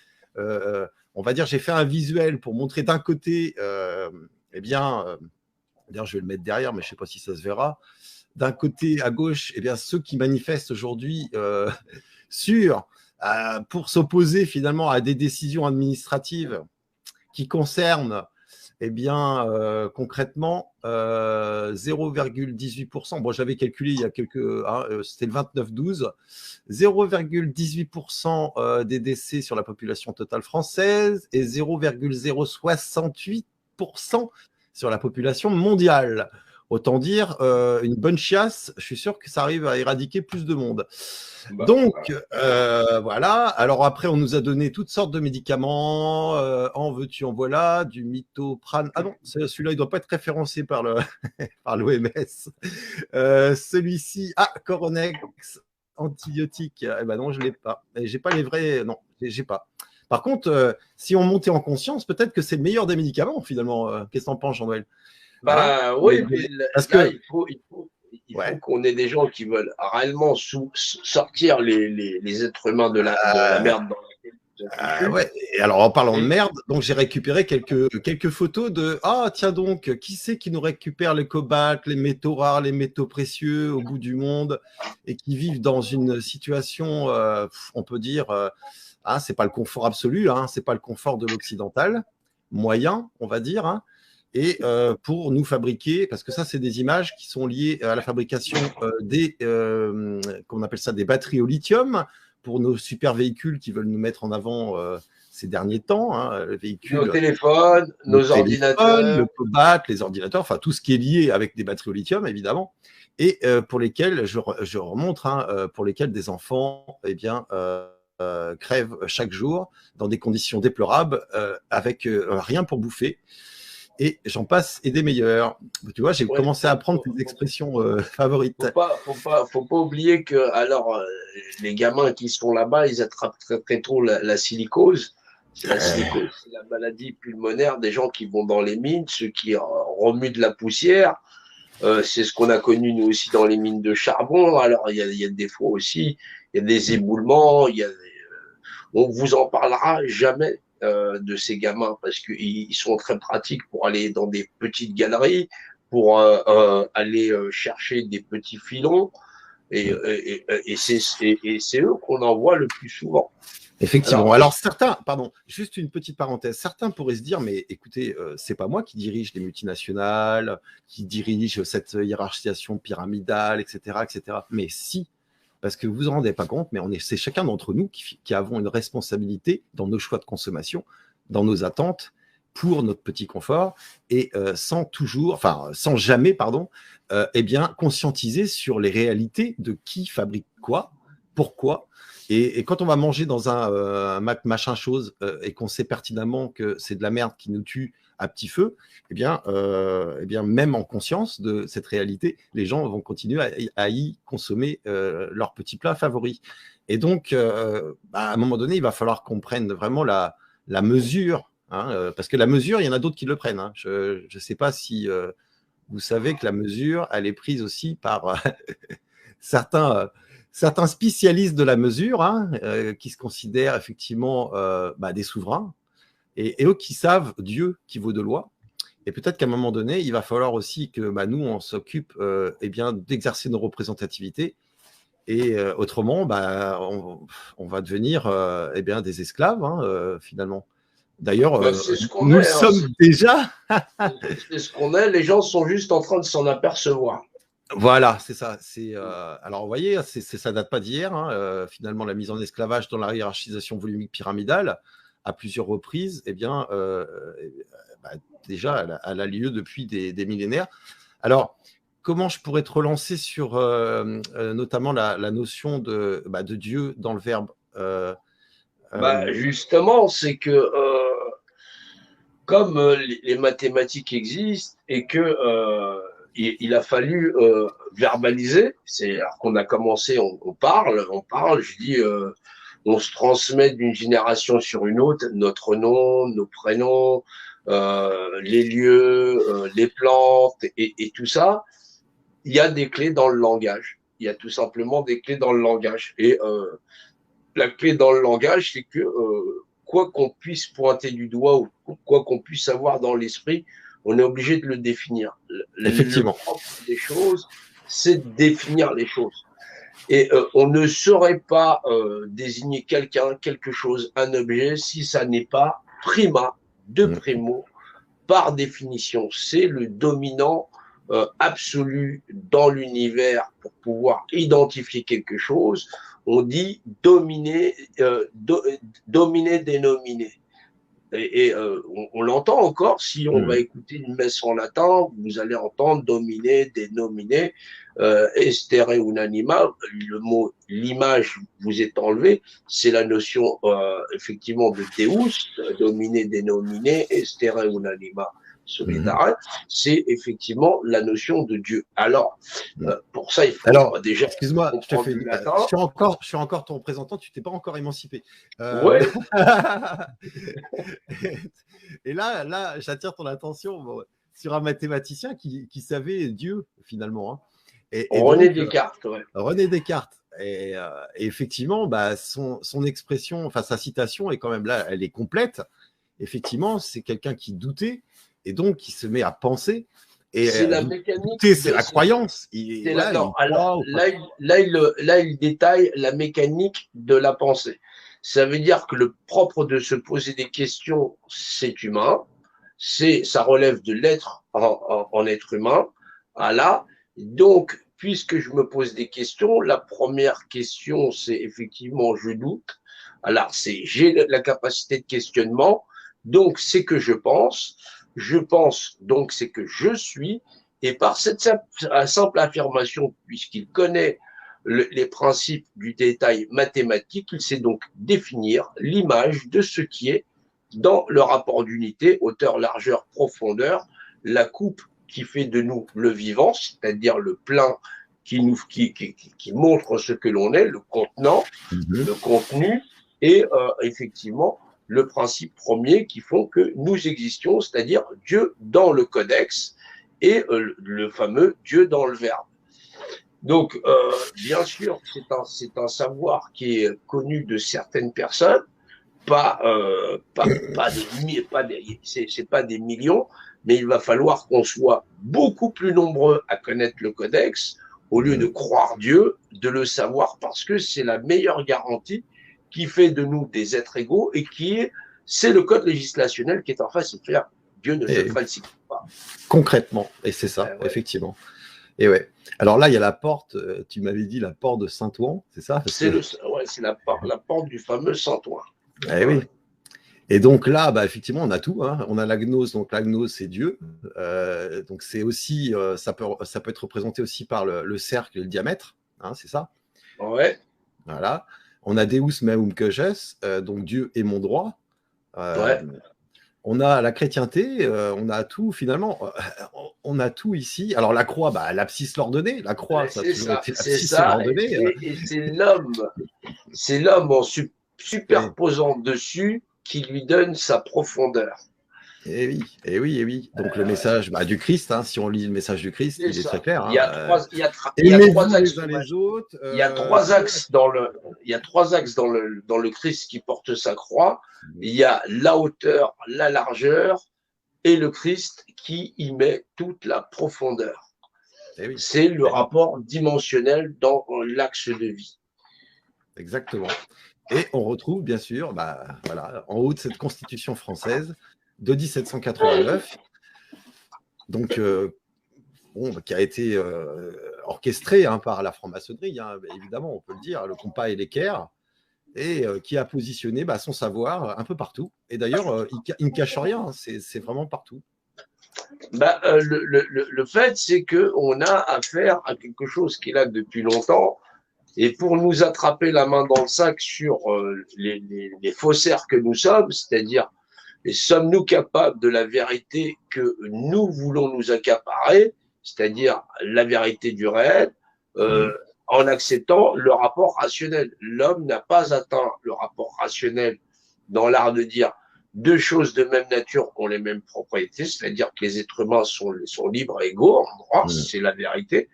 on va dire, j'ai fait un visuel pour montrer d'un côté, eh bien, je vais le mettre derrière, mais je ne sais pas si ça se verra. D'un côté, à gauche, eh bien, ceux qui manifestent aujourd'hui pour s'opposer finalement à des décisions administratives qui concernent eh bien, concrètement, 0,18%. Bon, j'avais calculé il y a c'était le 29-12. 0,18% des décès sur la population totale française et 0,068% sur la population mondiale. Autant dire, une bonne chiasse, je suis sûr que ça arrive à éradiquer plus de monde. Donc, voilà. Alors après, on nous a donné toutes sortes de médicaments. En veux-tu, en voilà, du mitoprane. Ah non, celui-là, il ne doit pas être référencé par l'OMS. Celui-ci, Coronex, antibiotique. Eh ben non, je ne l'ai pas. Et j'ai pas les vrais. Non, j'ai pas. Par contre, si on montait en conscience, peut-être que c'est le meilleur des médicaments, finalement. Qu'est-ce que t'en penses, Jean-Noël? Oui, mais Parce là, que, il faut ouais, qu'on ait des gens qui veulent réellement sortir les êtres humains de la merde dans laquelle ils ont foutu. ouais. Et alors, en parlant de Et, merde, donc j'ai récupéré quelques photos de tiens donc, qui c'est qui nous récupère les cobalt, les métaux rares, les métaux précieux au bout du monde et qui vivent dans une situation, on peut dire, c'est pas le confort absolu, hein, c'est pas le confort de l'occidental, moyen, on va dire, hein, et pour nous fabriquer, parce que ça, c'est des images qui sont liées à la fabrication qu'on appelle ça des batteries au lithium pour nos super véhicules qui veulent nous mettre en avant ces derniers temps, hein, nos téléphones, nos nos téléphones, le ordinateurs. cobalt, les ordinateurs, enfin tout ce qui est lié avec des batteries au lithium, évidemment, et pour lesquels, je remontre, hein, pour lesquels des enfants eh bien, crèvent chaque jour dans des conditions déplorables, avec rien pour bouffer. Et j'en passe et des meilleurs. Tu vois, j'ai Ouais, commencé à apprendre tes expressions favorites. faut pas oublier que alors les gamins qui sont là-bas, ils attrapent très, très tôt la silicose. C'est la silicose, c'est la maladie pulmonaire des gens qui vont dans les mines, ceux qui remuent de la poussière. C'est ce qu'on a connu nous aussi dans les mines de charbon. Alors il y a des fois aussi, il y a des éboulements, on vous en parlera jamais de ces gamins parce qu'ils sont très pratiques pour aller dans des petites galeries, pour aller chercher des petits filons, et c'est eux qu'on envoie le plus souvent. Effectivement. Alors, Alors certains, pardon, juste une petite parenthèse, certains pourraient se dire, mais écoutez, c'est pas moi qui dirige les multinationales, qui dirige cette hiérarchisation pyramidale, etc., etc. Mais si, parce que vous vous en rendez pas compte, mais c'est chacun d'entre nous qui avons une responsabilité dans nos choix de consommation, dans nos attentes pour notre petit confort et sans jamais, pardon, eh bien conscientiser sur les réalités de qui fabrique quoi, pourquoi. Et quand on va manger dans un machin chose et qu'on sait pertinemment que c'est de la merde qui nous tue à petit feu, eh bien, même en conscience de cette réalité, les gens vont continuer à y consommer leurs petits plats favoris. Et donc, à un moment donné, il va falloir qu'on prenne vraiment la mesure, hein, parce que la mesure, il y en a d'autres qui le prennent, hein. Je ne sais pas si vous savez que la mesure, elle est prise aussi par certains certains spécialistes de la mesure, hein, qui se considèrent effectivement des souverains, et eux qui savent Dieu qui vaut de loi. Et peut-être qu'à un moment donné, il va falloir aussi que nous, on s'occupe d'exercer nos représentativités. Et autrement, on va devenir des esclaves, hein, finalement. D'ailleurs, nous le sommes déjà. C'est ce qu'on est, les gens sont juste en train de s'en apercevoir. Voilà, c'est ça. Alors, vous voyez, ça date pas d'hier. Hein, finalement, la mise en esclavage dans la hiérarchisation volumique pyramidale, à plusieurs reprises, déjà, elle a lieu depuis des millénaires. Alors, comment je pourrais te relancer sur notamment la notion de Dieu dans le verbe Justement, c'est que comme les mathématiques existent et que il a fallu verbaliser, c'est alors qu'on a commencé, on parle, je dis, on se transmet d'une génération sur une autre, notre nom, nos prénoms, les lieux, les plantes et tout ça. Il y a des clés dans le langage. Il y a tout simplement des clés dans le langage. Et la clé dans le langage, c'est que quoi qu'on puisse pointer du doigt ou quoi qu'on puisse avoir dans l'esprit, on est obligé de le définir. Effectivement. Le propre des choses, c'est de définir les choses. Et on ne saurait pas désigner quelqu'un, quelque chose, un objet, si ça n'est pas prima, de primo, par définition. C'est le dominant absolu dans l'univers pour pouvoir identifier quelque chose. On dit dominer, dénominer. Et on l'entend encore, si on va écouter une messe en latin, vous allez entendre dominer, dénominer, estere unanima, le mot, l'image vous est enlevée, c'est la notion effectivement de Deus, dominer, dénominer, estere unanima. C'est effectivement la notion de Dieu. Alors, pour ça, il faut déjà. Excuse-moi, je suis encore ton représentant, tu t'es pas encore émancipé. Ouais. Et là, j'attire ton attention sur un mathématicien qui savait Dieu, finalement. Hein. René Descartes, ouais. René Descartes. Et effectivement, son expression, enfin sa citation est quand même là, elle est complète. Effectivement, c'est quelqu'un qui doutait. Et donc, il se met à penser. Et c'est la mécanique. C'est la croyance. Là, il détaille la mécanique de la pensée. Ça veut dire que le propre de se poser des questions, c'est humain. Ça relève de l'être en être humain. Voilà. Donc, puisque je me pose des questions, la première question, c'est effectivement, je doute. Alors, j'ai la capacité de questionnement. Donc, c'est que je pense. Je pense, donc c'est que je suis, et par cette simple affirmation, puisqu'il connaît les principes du détail mathématique, il sait donc définir l'image de ce qui est dans le rapport d'unité, hauteur, largeur, profondeur, la coupe qui fait de nous le vivant, c'est-à-dire le plein qui montre ce que l'on est, le contenant, le contenu, et effectivement, le principe premier qui font que nous existions, c'est-à-dire Dieu dans le codex et le fameux Dieu dans le verbe. Donc, bien sûr, c'est un savoir qui est connu de certaines personnes, c'est pas des millions, mais il va falloir qu'on soit beaucoup plus nombreux à connaître le codex au lieu de croire Dieu, de le savoir, parce que c'est la meilleure garantie qui fait de nous des êtres égaux et c'est le code législationnel qui est en face de faire Dieu ne se falsifie pas. Concrètement, et c'est ça, effectivement. Et ouais. Alors là, il y a la porte, tu m'avais dit la porte de Saint-Ouen, c'est ça? C'est la porte du fameux Saint-Ouen. Oui. Et donc là, effectivement, on a tout. Hein. On a la gnose, donc la gnose, c'est Dieu. Donc c'est aussi, ça peut être représenté aussi par le cercle et le diamètre, hein, c'est ça? Ouais. Voilà. On a Deus meum coges, donc Dieu est mon droit. On a la chrétienté, on a tout finalement, on a tout ici. Alors la croix, l'abscisse l'ordonnée, la croix, ça a toujours été l'abscisse l'ordonnée. Et c'est l'homme en superposant dessus qui lui donne sa profondeur. Et oui, et oui, et oui. Donc le message du Christ, hein, si on lit le message du Christ, il est très clair. Il y a Hein, trois aimez-vous axes. les uns les autres. Il y a trois axes dans le Christ qui porte sa croix. Il y a la hauteur, la largeur et le Christ qui y met toute la profondeur. Oui. C'est le rapport dimensionnel dans l'axe de vie. Exactement. Et on retrouve bien sûr, voilà, en haut de cette Constitution française de 1789, donc qui a été orchestrée par la franc-maçonnerie, hein, évidemment, on peut le dire, le compas et l'équerre, et qui a positionné son savoir un peu partout. Et d'ailleurs, il ne cache rien, hein, c'est vraiment partout. Le fait, c'est qu'on a affaire à quelque chose qui est là depuis longtemps. Et pour nous attraper la main dans le sac sur les faussaires que nous sommes, c'est-à-dire, sommes-nous capables de la vérité que nous voulons nous accaparer, c'est-à-dire la vérité du réel, en acceptant le rapport rationnel. L'homme n'a pas atteint le rapport rationnel dans l'art de dire deux choses de même nature ont les mêmes propriétés, c'est-à-dire que les êtres humains sont libres et égaux en droit, c'est la vérité.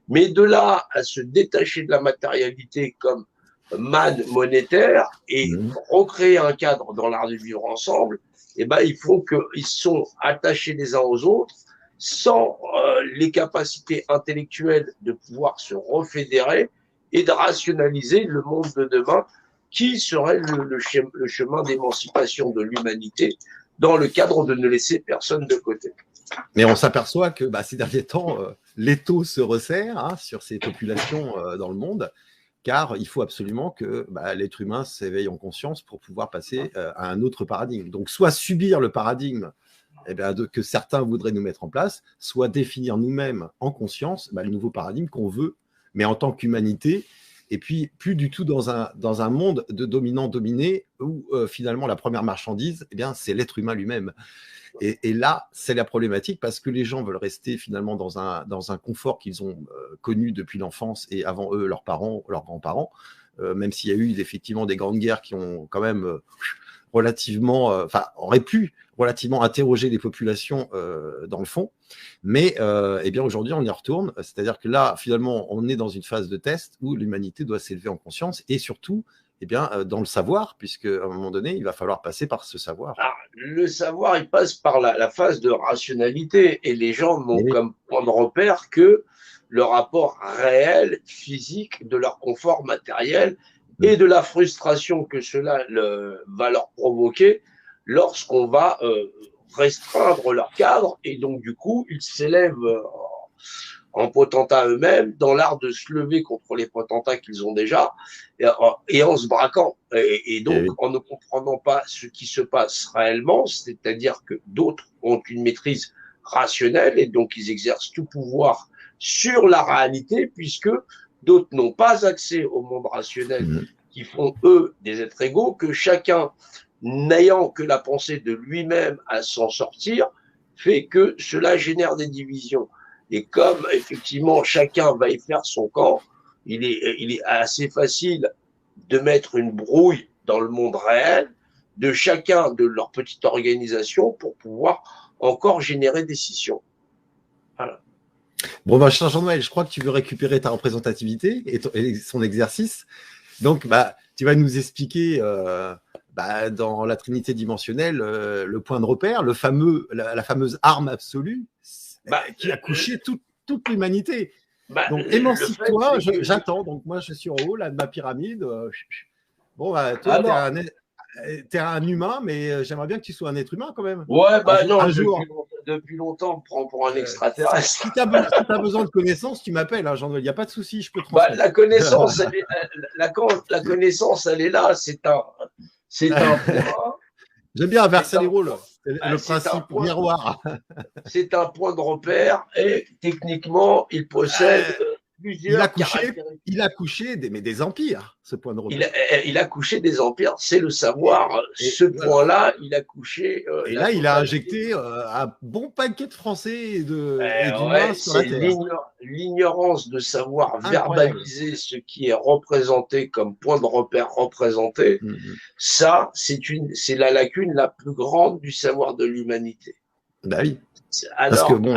Mais de là à se détacher de la matérialité comme manne monétaire et recréer un cadre dans l'art de vivre ensemble, il faut qu'ils sont attachés les uns aux autres sans les capacités intellectuelles de pouvoir se refédérer et de rationaliser le monde de demain qui serait le chemin d'émancipation de l'humanité dans le cadre de ne laisser personne de côté. Mais on s'aperçoit que ces derniers temps, l'étau se resserre sur ces populations dans le monde, car il faut absolument que l'être humain s'éveille en conscience pour pouvoir passer à un autre paradigme. Donc, soit subir le paradigme que certains voudraient nous mettre en place, soit définir nous-mêmes en conscience le nouveau paradigme qu'on veut, mais en tant qu'humanité, et puis plus du tout dans un monde de dominant-dominé où finalement la première marchandise, c'est l'être humain lui-même. Et là, c'est la problématique parce que les gens veulent rester finalement dans un confort qu'ils ont connu depuis l'enfance et avant eux, leurs parents, leurs grands-parents, même s'il y a eu effectivement des grandes guerres qui ont quand même auraient pu relativement interroger les populations dans le fond. Mais aujourd'hui, on y retourne. C'est-à-dire que là, finalement, on est dans une phase de test où l'humanité doit s'élever en conscience et surtout dans le savoir, puisque à un moment donné, il va falloir passer par ce savoir. Le savoir, il passe par la phase de rationalité et les gens n'ont comme point de repère que le rapport réel, physique, de leur confort matériel et de la frustration que cela va leur provoquer lorsqu'on va restreindre leur cadre et donc du coup, ils s'élèvent en potentats eux-mêmes, dans l'art de se lever contre les potentats qu'ils ont déjà, et en se braquant. Et donc, en ne comprenant pas ce qui se passe réellement, c'est-à-dire que d'autres ont une maîtrise rationnelle, et donc ils exercent tout pouvoir sur la réalité, puisque d'autres n'ont pas accès au monde rationnel, qui font, eux, des êtres égaux, que chacun, n'ayant que la pensée de lui-même à s'en sortir, fait que cela génère des divisions. Et comme, effectivement, chacun va y faire son camp, il est assez facile de mettre une brouille dans le monde réel de chacun de leur petite organisation pour pouvoir encore générer des scissions. Voilà. Bon, cher Jean-Noël, je crois que tu veux récupérer ta représentativité et son exercice. Donc, tu vas nous expliquer dans la Trinité dimensionnelle le point de repère, la fameuse arme absolue qui a couché toute l'humanité. Donc, émancipe-toi, j'attends. Donc, moi, je suis en haut là, de ma pyramide. Toi, tu es un humain, mais j'aimerais bien que tu sois un être humain quand même. Ouais, non, depuis longtemps, pour un extraterrestre. Si tu as besoin de connaissances, tu m'appelles, hein, Jean-Noël. Il n'y a pas de souci, je peux te transmettre. La connaissance, la connaissance, elle est là. C'est un point. J'aime bien inverser les rôles. Le principe miroir. C'est un point de repère et techniquement, il possède plusieurs caractéristiques. Il a couché des empires, ce point de repère. Il a couché des empires, c'est le savoir. Ce point-là, il a couché. Et là, il a injecté un bon paquet de Français et d'humains sur la Terre. L'ignorance de savoir verbaliser ce qui est représenté comme point de repère représenté. Ça, c'est la lacune la plus grande du savoir de l'humanité. Bah oui. Alors, parce que bon,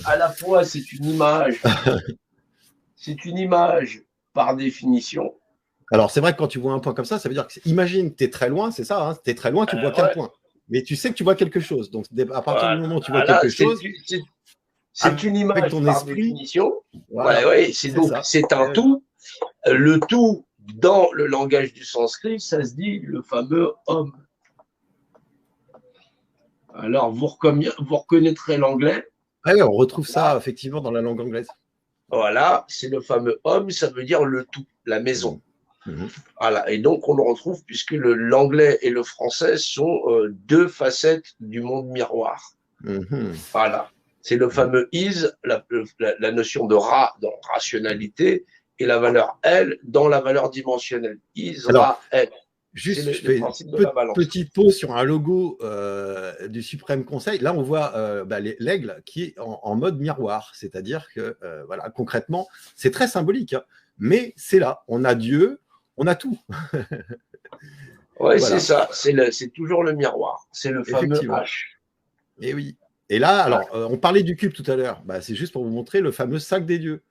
à la fois, c'est une image. C'est une image par définition. Alors, c'est vrai que quand tu vois un point comme ça veut dire que, imagine, tu es très loin, c'est ça, hein, tu es très loin, tu vois qu'un point. Mais tu sais que tu vois quelque chose. Donc, à partir du moment où tu vois quelque chose. C'est une image par définition. C'est un tout. Le tout, dans le langage du sanskrit, ça se dit le fameux homme. Alors, vous reconnaîtrez l'anglais. Oui, on retrouve ça effectivement dans la langue anglaise. Voilà, c'est le fameux homme, ça veut dire le tout, la maison. Voilà, et donc on le retrouve puisque l'anglais et le français sont deux facettes du monde miroir. Voilà, c'est le fameux is, la notion de dans rationalité, et la valeur L dans la valeur dimensionnelle. Is, ra, L. Juste, je fais une petite pause sur un logo du Suprême Conseil. Là, on voit l'aigle qui est en mode miroir. C'est-à-dire que, voilà, concrètement, c'est très symbolique. Hein, mais c'est là. On a Dieu, on a tout. Oui, voilà. C'est ça. C'est toujours le miroir. C'est le fameux H. Et oui. Et là, alors, on parlait du cube tout à l'heure. Bah, c'est juste pour vous montrer le fameux sac des dieux.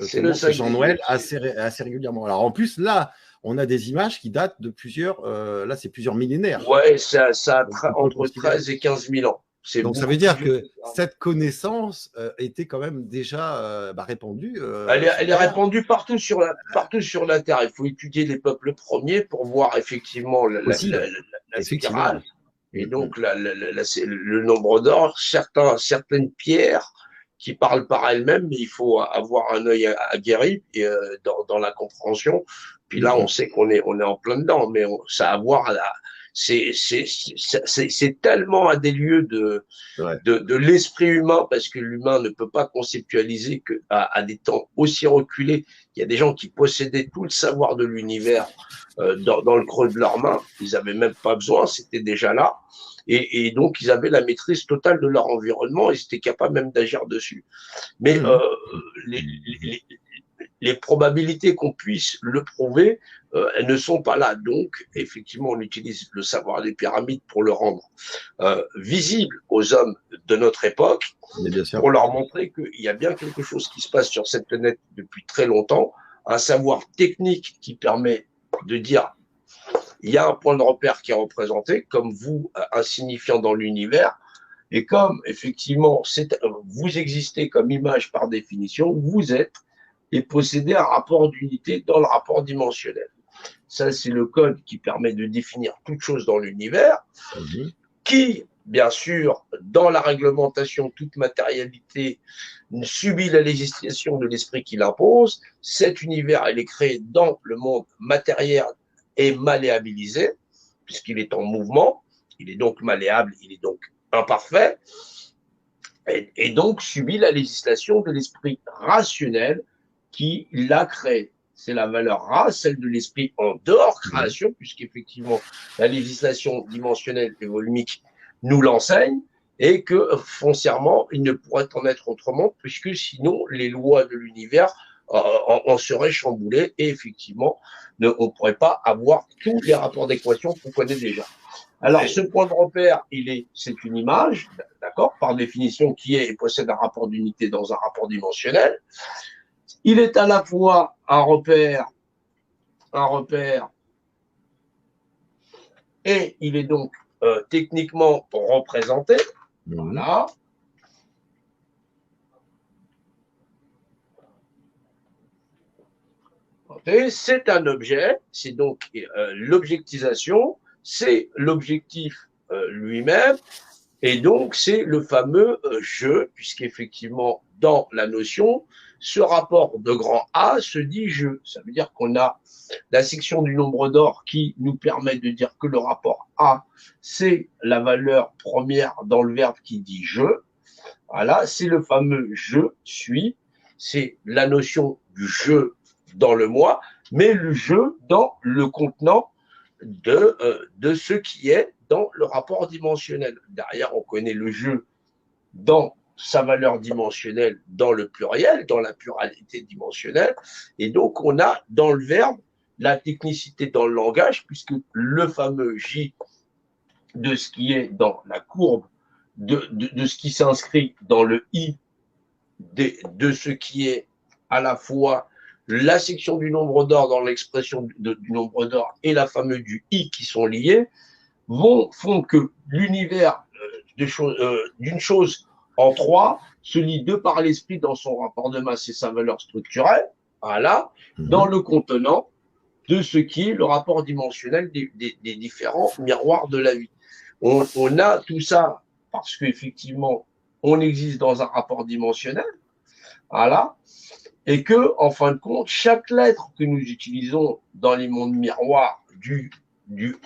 C'est le sac Jean Noël assez régulièrement. Alors, en plus, là, on a des images qui datent de plusieurs, là, c'est plusieurs millénaires. Oui, ça a entre 13 et 15 000 ans. Donc, ça veut dire que cette connaissance était quand même déjà répandue. Elle est répandue partout sur la Terre. Il faut étudier les peuples premiers pour voir effectivement la spirale. Et donc, le nombre d'or, certaines pierres qui parlent par elles-mêmes, mais il faut avoir un œil aguerri dans la compréhension. Puis là, on sait qu'on est en plein dedans, mais ça a à voir. C'est tellement à des lieux de l'esprit humain, parce que l'humain ne peut pas conceptualiser qu'à des temps aussi reculés, il y a des gens qui possédaient tout le savoir de l'univers dans le creux de leurs mains. Ils n'avaient même pas besoin, c'était déjà là. Et donc, ils avaient la maîtrise totale de leur environnement, ils étaient capables même d'agir dessus. Mais les probabilités qu'on puisse le prouver, elles ne sont pas là. Donc, effectivement, on utilise le savoir des pyramides pour le rendre visible aux hommes de notre époque, pour leur montrer qu'il y a bien quelque chose qui se passe sur cette planète depuis très longtemps, un savoir technique qui permet de dire il y a un point de repère qui est représenté, comme vous, insignifiant dans l'univers, et comme, effectivement, vous existez comme image par définition, vous êtes et possédez un rapport d'unité dans le rapport dimensionnel. Ça, c'est le code qui permet de définir toute chose dans l'univers, qui, bien sûr, dans la réglementation, toute matérialité subit la législation de l'esprit qui l'impose. Cet univers, il est créé dans le monde matériel et malléabilisé, puisqu'il est en mouvement, il est donc malléable, il est donc imparfait, et donc subit la législation de l'esprit rationnel qui l'a créé. C'est la valeur Ra, celle de l'esprit en dehors création, puisqu'effectivement la législation dimensionnelle et volumique nous l'enseigne, et que foncièrement il ne pourrait en être autrement, puisque sinon les lois de l'univers en seraient chamboulées, et effectivement on ne pourrait pas avoir tous les rapports d'équation qu'on connaît déjà. Alors, ce point de repère, c'est une image, d'accord, par définition, qui possède un rapport d'unité dans un rapport dimensionnel. Il est à la fois un repère, et il est donc techniquement représenté. Voilà. C'est un objet, c'est donc l'objectisation, c'est l'objectif lui-même, et donc c'est le fameux je, puisqu'effectivement, dans la notion, ce rapport de grand A se dit je. Ça veut dire qu'on a la section du nombre d'or qui nous permet de dire que le rapport A, c'est la valeur première dans le verbe qui dit je. Voilà, c'est le fameux je suis, c'est la notion jeu dans le moi, mais le jeu dans le contenant de ce qui est dans le rapport dimensionnel. Derrière, on connaît le jeu dans sa valeur dimensionnelle, dans le pluriel, dans la pluralité dimensionnelle. Et donc, on a dans le verbe la technicité dans le langage, puisque le fameux J de ce qui est dans la courbe, de ce qui s'inscrit dans le I, de ce qui est à la fois la section du nombre d'or dans l'expression du nombre d'or et la fameuse du I qui sont liés, font que l'univers d'une chose en trois se lit de par l'esprit dans son rapport de masse et sa valeur structurelle, voilà, dans le contenant de ce qui est le rapport dimensionnel des différents miroirs de la vie. On a tout ça parce qu'effectivement, on existe dans un rapport dimensionnel, voilà, et que, en fin de compte, chaque lettre que nous utilisons dans les mondes miroirs du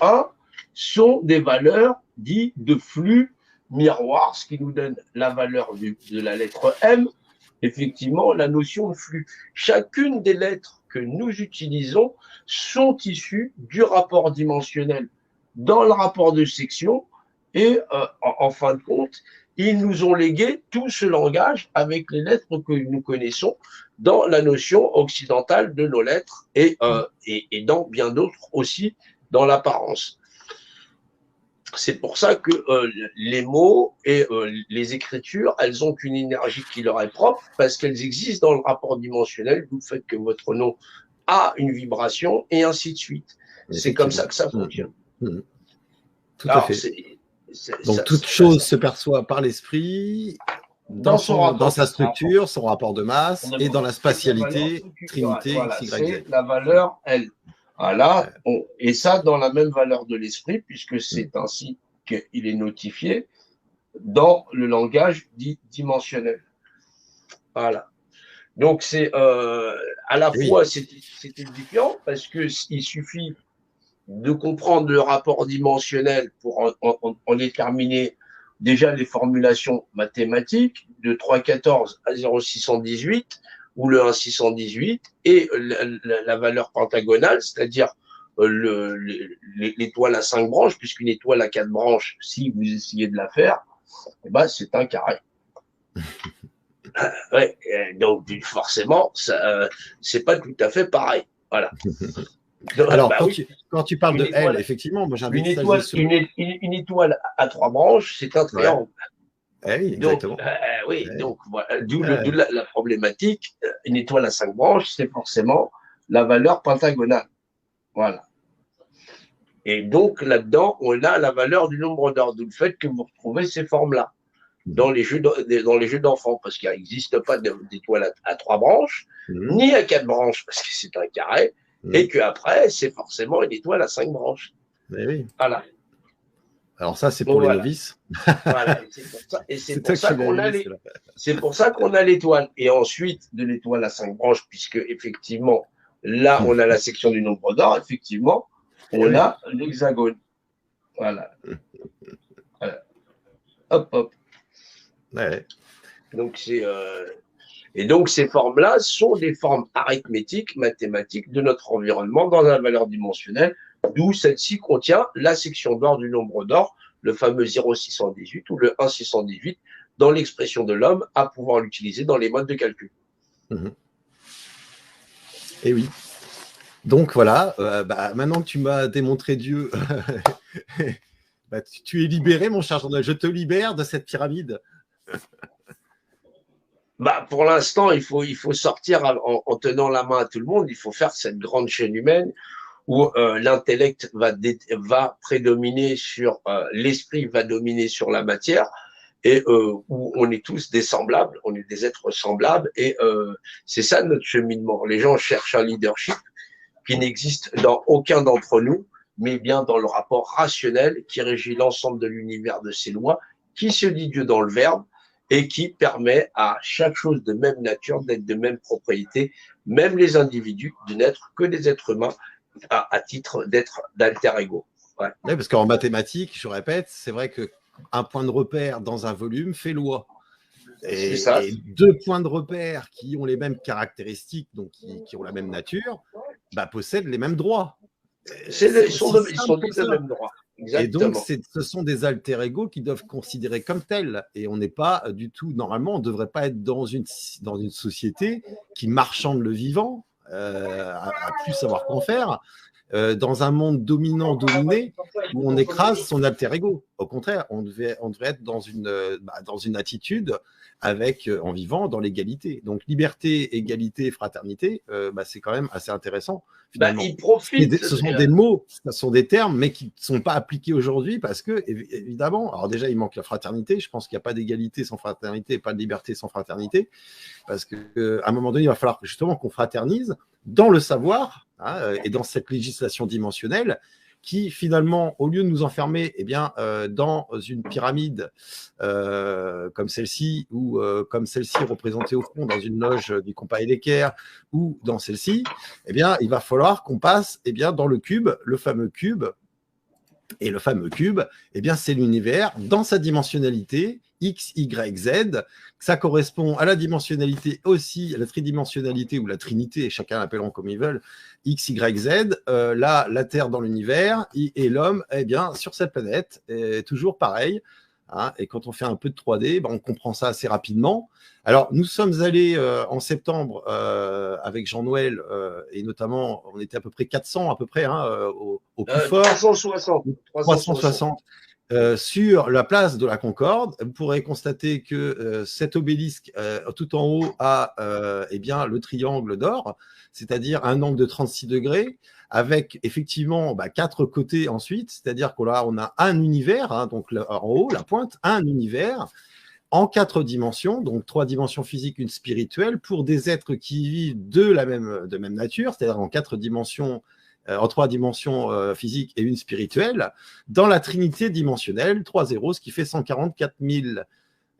1 sont des valeurs dites de flux miroir, ce qui nous donne la valeur de la lettre M, effectivement, la notion de flux. Chacune des lettres que nous utilisons sont issues du rapport dimensionnel dans le rapport de section et, en fin de compte, ils nous ont légué tout ce langage avec les lettres que nous connaissons dans la notion occidentale de nos lettres et dans bien d'autres aussi dans l'apparence. C'est pour ça que les mots et les écritures, elles ont une énergie qui leur est propre parce qu'elles existent dans le rapport dimensionnel, d'où le fait que votre nom a une vibration et ainsi de suite. C'est comme ça que ça fonctionne. Tout à fait. Donc toute chose se perçoit par l'esprit, dans sa structure, son rapport de masse et dans la spatialité, Trinité, voilà, X, Y, Z. C'est la valeur L. Voilà, et ça dans la même valeur de l'esprit, puisque c'est ainsi qu'il est notifié dans le langage dit dimensionnel. Voilà. Donc c'est à la fois c'était différent parce que il suffit de comprendre le rapport dimensionnel pour en déterminer déjà les formulations mathématiques de 3,14 à 0,618 ou le 1,618 et la valeur pentagonale, c'est-à-dire l'étoile à 5 branches, puisqu'une étoile à 4 branches, si vous essayez de la faire, eh ben, c'est un carré. Ouais, donc forcément, c'est pas tout à fait pareil. Voilà. Donc, alors, quand tu parles de L, effectivement, moi j'invite une étoile à 3 branches, c'est un triangle. Oui, exactement. Donc voilà, d'où la problématique. Une étoile à 5 branches, c'est forcément la valeur pentagonale. Voilà. Et donc là-dedans, on a la valeur du nombre d'or, d'où le fait que vous retrouvez ces formes-là dans les jeux d'enfants, parce qu'il n'existe pas d'étoile à 3 branches, ni à 4 branches, parce que c'est un carré, et qu'après, c'est forcément une étoile à 5 branches. Oui. Voilà. Alors ça, c'est pour les novices. Voilà. C'est pour ça qu'on a l'étoile. Et ensuite, de l'étoile à 5 branches, puisque effectivement, là, on a la section du nombre d'or, effectivement, on a l'hexagone. Voilà. Hop, hop. Ouais. Donc, et donc, ces formes-là sont des formes arithmétiques, mathématiques de notre environnement dans la valeur dimensionnelle, d'où celle-ci contient la section d'or du nombre d'or, le fameux 0,618 ou le 1,618, dans l'expression de l'homme, à pouvoir l'utiliser dans les modes de calcul. Et oui. Donc voilà, maintenant que tu m'as démontré Dieu, tu es libéré, mon cher journal. Je te libère de cette pyramide. Pour l'instant, il faut sortir en tenant la main à tout le monde. Il faut faire cette grande chaîne humaine où l'intellect va prédominer sur l'esprit, va dominer sur la matière, et où on est tous des semblables, on est des êtres semblables, et c'est ça notre cheminement. Les gens cherchent un leadership qui n'existe dans aucun d'entre nous, mais bien dans le rapport rationnel qui régit l'ensemble de l'univers de ses lois, qui se dit Dieu dans le Verbe, et qui permet à chaque chose de même nature d'être de même propriété, même les individus, de n'être que des êtres humains à titre d'être d'alter ego. Ouais. Oui, parce qu'en mathématiques, je répète, c'est vrai qu'un point de repère dans un volume fait loi. C'est ça. Et deux points de repère qui ont les mêmes caractéristiques, donc qui ont la même nature, bah, possèdent les mêmes droits. Ils sont de même droit. Exactement. Et donc, ce sont des alter ego qui doivent considérer comme tels. Et on n'est pas du tout, normalement, on ne devrait pas être dans une société qui marchande le vivant, à plus savoir qu'en faire, dans un monde dominant-dominé où on écrase son alter ego. Au contraire, on devrait être dans une attitude avec, en vivant dans l'égalité. Donc, liberté, égalité, fraternité, c'est quand même assez intéressant. Ils profitent. Ce sont des mots, ce sont des termes, mais qui ne sont pas appliqués aujourd'hui parce que, évidemment, alors déjà, il manque la fraternité. Je pense qu'il n'y a pas d'égalité sans fraternité, pas de liberté sans fraternité. Parce qu'à un moment donné, il va falloir justement qu'on fraternise dans le savoir, hein, et dans cette législation dimensionnelle qui, finalement, au lieu de nous enfermer dans une pyramide comme celle-ci, ou comme celle-ci représentée au fond dans une loge du compas et l'équerre, ou dans celle-ci, il va falloir qu'on passe dans le cube, le fameux cube. Et le fameux cube, c'est l'univers dans sa dimensionnalité, X, Y, Z. Ça correspond à la dimensionnalité aussi, à la tridimensionnalité ou la trinité, chacun l'appelleront comme ils veulent, X, Y, Z. Là, la Terre dans l'univers et l'homme, sur cette planète, est toujours pareil. Hein, et quand on fait un peu de 3D, on comprend ça assez rapidement. Alors, nous sommes allés en septembre avec Jean-Noël, et notamment, on était à peu près 400, à peu près, au plus fort. 360. Sur la place de la Concorde. Vous pourrez constater que cet obélisque, tout en haut, a le triangle d'or, c'est-à-dire un angle de 36 degrés, avec effectivement 4 côtés ensuite, c'est-à-dire qu'on a un univers, hein, donc en haut, la pointe, un univers en 4 dimensions, donc 3 dimensions physiques, une spirituelle, pour des êtres qui vivent de même nature, c'est-à-dire en 4 dimensions, en 3 dimensions physiques et une spirituelle, dans la trinité dimensionnelle, 3 zéros, ce qui fait 144 000.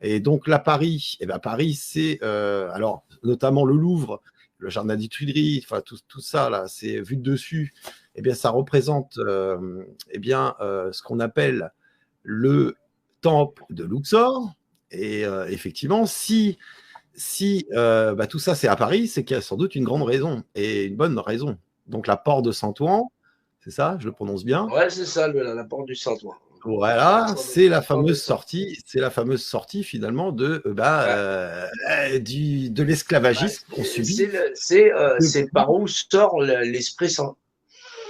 Et donc là, Paris, Paris, c'est alors notamment le Louvre, le jardin des Tuileries, enfin tout ça là, c'est vu de dessus, ça représente ce qu'on appelle le temple de Luxor. Et effectivement, si tout ça c'est à Paris, c'est qu'il y a sans doute une grande raison et une bonne raison. Donc la porte de Saint-Ouen, c'est ça, je le prononce bien? Ouais, c'est ça, la porte du Saint-Ouen. Voilà, c'est la fameuse sortie finalement de l'esclavagisme qu'on subit. C'est par où sort l'Esprit Saint.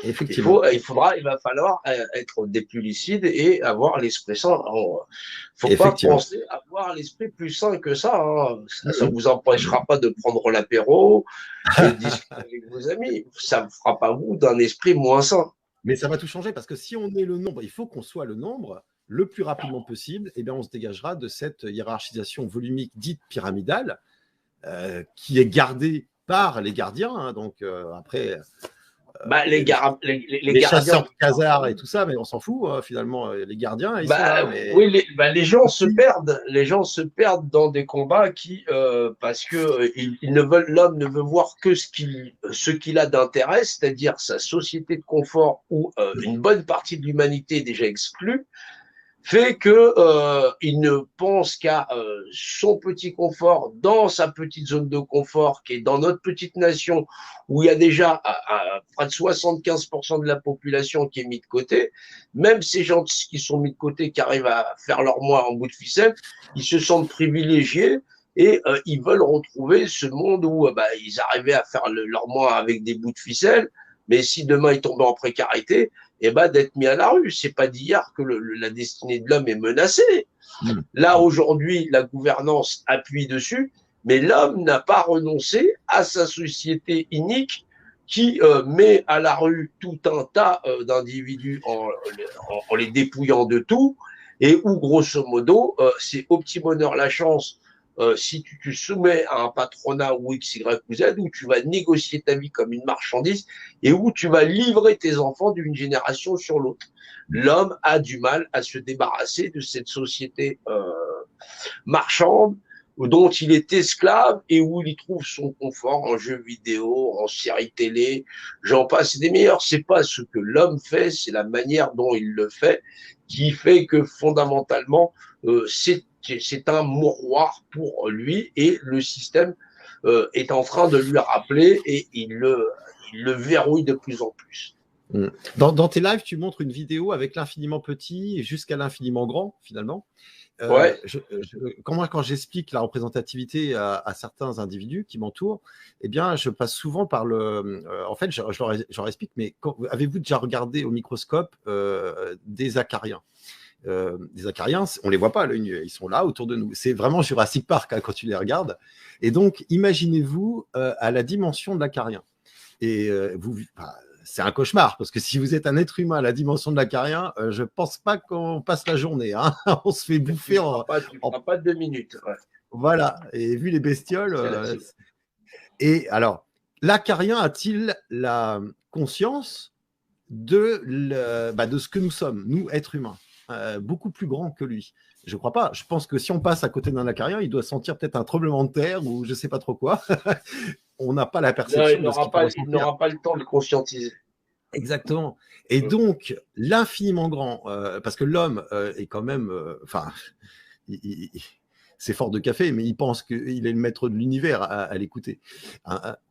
Effectivement. Il va falloir être des plus lucides et avoir l'Esprit Saint. Il ne faut pas penser avoir l'esprit plus sain que ça. Hein. Ça ne vous empêchera pas de prendre l'apéro, de discuter avec vos amis. Ça ne fera pas vous d'un esprit moins sain. Mais ça va tout changer parce que si on est le nombre, il faut qu'on soit le nombre le plus rapidement possible. On se dégagera de cette hiérarchisation volumique dite pyramidale qui est gardée par les gardiens. Hein, donc après, les chasseurs de casards et tout ça, mais on s'en fout finalement. Les gardiens, ils sont là. Mais... Oui, les gens se perdent. Les gens se perdent dans des combats parce que l'homme ne veut voir que ce qu'il a d'intérêt, c'est-à-dire sa société de confort où une bonne partie de l'humanité est déjà exclue, fait que il ne pense qu'à son petit confort dans sa petite zone de confort qui est dans notre petite nation où il y a déjà près de 75% de la population qui est mise de côté. Même ces gens qui sont mis de côté, qui arrivent à faire leur mois en bout de ficelle, ils se sentent privilégiés et ils veulent retrouver ce monde où ils arrivaient à faire leur mois avec des bouts de ficelle. Mais si demain ils tombaient en précarité, d'être mis à la rue. C'est pas d'hier que la destinée de l'homme est menacée. Là, aujourd'hui, la gouvernance appuie dessus, mais l'homme n'a pas renoncé à sa société inique qui met à la rue tout un tas d'individus en les dépouillant de tout et où, grosso modo, c'est au petit bonheur la chance. Si tu te soumets à un patronat ou X, Y ou Z, où tu vas négocier ta vie comme une marchandise et où tu vas livrer tes enfants d'une génération sur l'autre. L'homme a du mal à se débarrasser de cette société marchande dont il est esclave et où il y trouve son confort en jeux vidéo, en séries télé, j'en passe des meilleurs. C'est pas ce que l'homme fait, c'est la manière dont il le fait qui fait que fondamentalement, c'est c'est un mouroir pour lui et le système est en train de lui rappeler et il le verrouille de plus en plus. Dans tes lives, tu montres une vidéo avec l'infiniment petit jusqu'à l'infiniment grand, finalement. Ouais. Quand j'explique la représentativité à certains individus qui m'entourent, eh bien, je passe souvent par le. En fait, je leur explique, mais avez-vous déjà regardé au microscope des acariens? Des acariens, on les voit pas à l'œil nu, ils sont là autour de nous. C'est vraiment Jurassic Park hein, quand tu les regardes. Et donc, imaginez-vous à la dimension de l'acarien. Et c'est un cauchemar, parce que si vous êtes un être humain à la dimension de l'acarien, je pense pas qu'on passe la journée. Hein. On se fait bouffer Tu feras pas 2 minutes. Ouais. Voilà, et vu les bestioles... Et alors, l'acarien a-t-il la conscience de ce que nous sommes, nous, êtres humains, beaucoup plus grand que lui? Je crois pas. Je pense que si on passe à côté d'un acarien, il doit sentir peut-être un tremblement de terre ou je sais pas trop quoi. On n'a pas la perception Non, de ce qu'il peut ressentir. il n'aura pas le temps de conscientiser. Exactement. Et donc, l'infiniment grand, parce que l'homme est quand même, c'est fort de café, mais il pense qu'il est le maître de l'univers à l'écouter.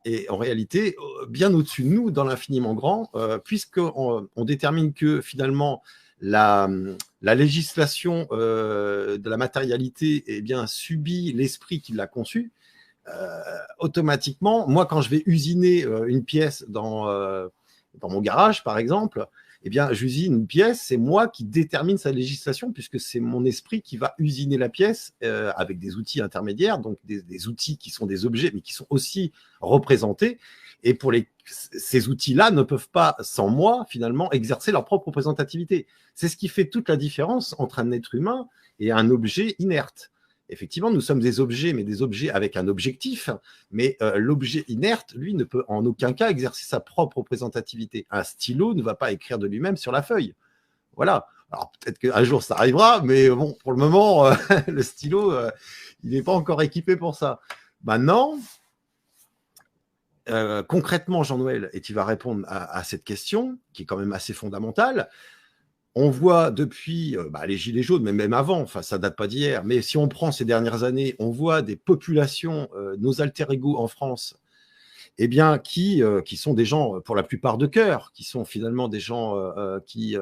Et en réalité, bien au-dessus de nous, dans l'infiniment grand, puisqu'on détermine que finalement, la législation de la matérialité eh bien, subit l'esprit qui l'a conçu, automatiquement, moi, quand je vais usiner une pièce dans mon garage, par exemple, eh bien, j'usine une pièce, c'est moi qui détermine sa législation, puisque c'est mon esprit qui va usiner la pièce avec des outils intermédiaires, donc des outils qui sont des objets, mais qui sont aussi représentés. Et ces outils-là ne peuvent pas, sans moi, finalement, exercer leur propre représentativité. C'est ce qui fait toute la différence entre un être humain et un objet inerte. Effectivement, nous sommes des objets, mais des objets avec un objectif. Mais l'objet inerte, lui, ne peut en aucun cas exercer sa propre représentativité. Un stylo ne va pas écrire de lui-même sur la feuille. Voilà. Alors peut-être qu'un jour ça arrivera, mais bon, pour le moment, le stylo, il n'est pas encore équipé pour ça. Maintenant, concrètement, Jean-Noël, et tu vas répondre à cette question, qui est quand même assez fondamentale. On voit depuis les gilets jaunes, mais même avant, enfin ça date pas d'hier, mais si on prend ces dernières années, on voit des populations, nos alter ego en France, eh bien, qui sont des gens, pour la plupart de cœur, qui sont finalement des gens qui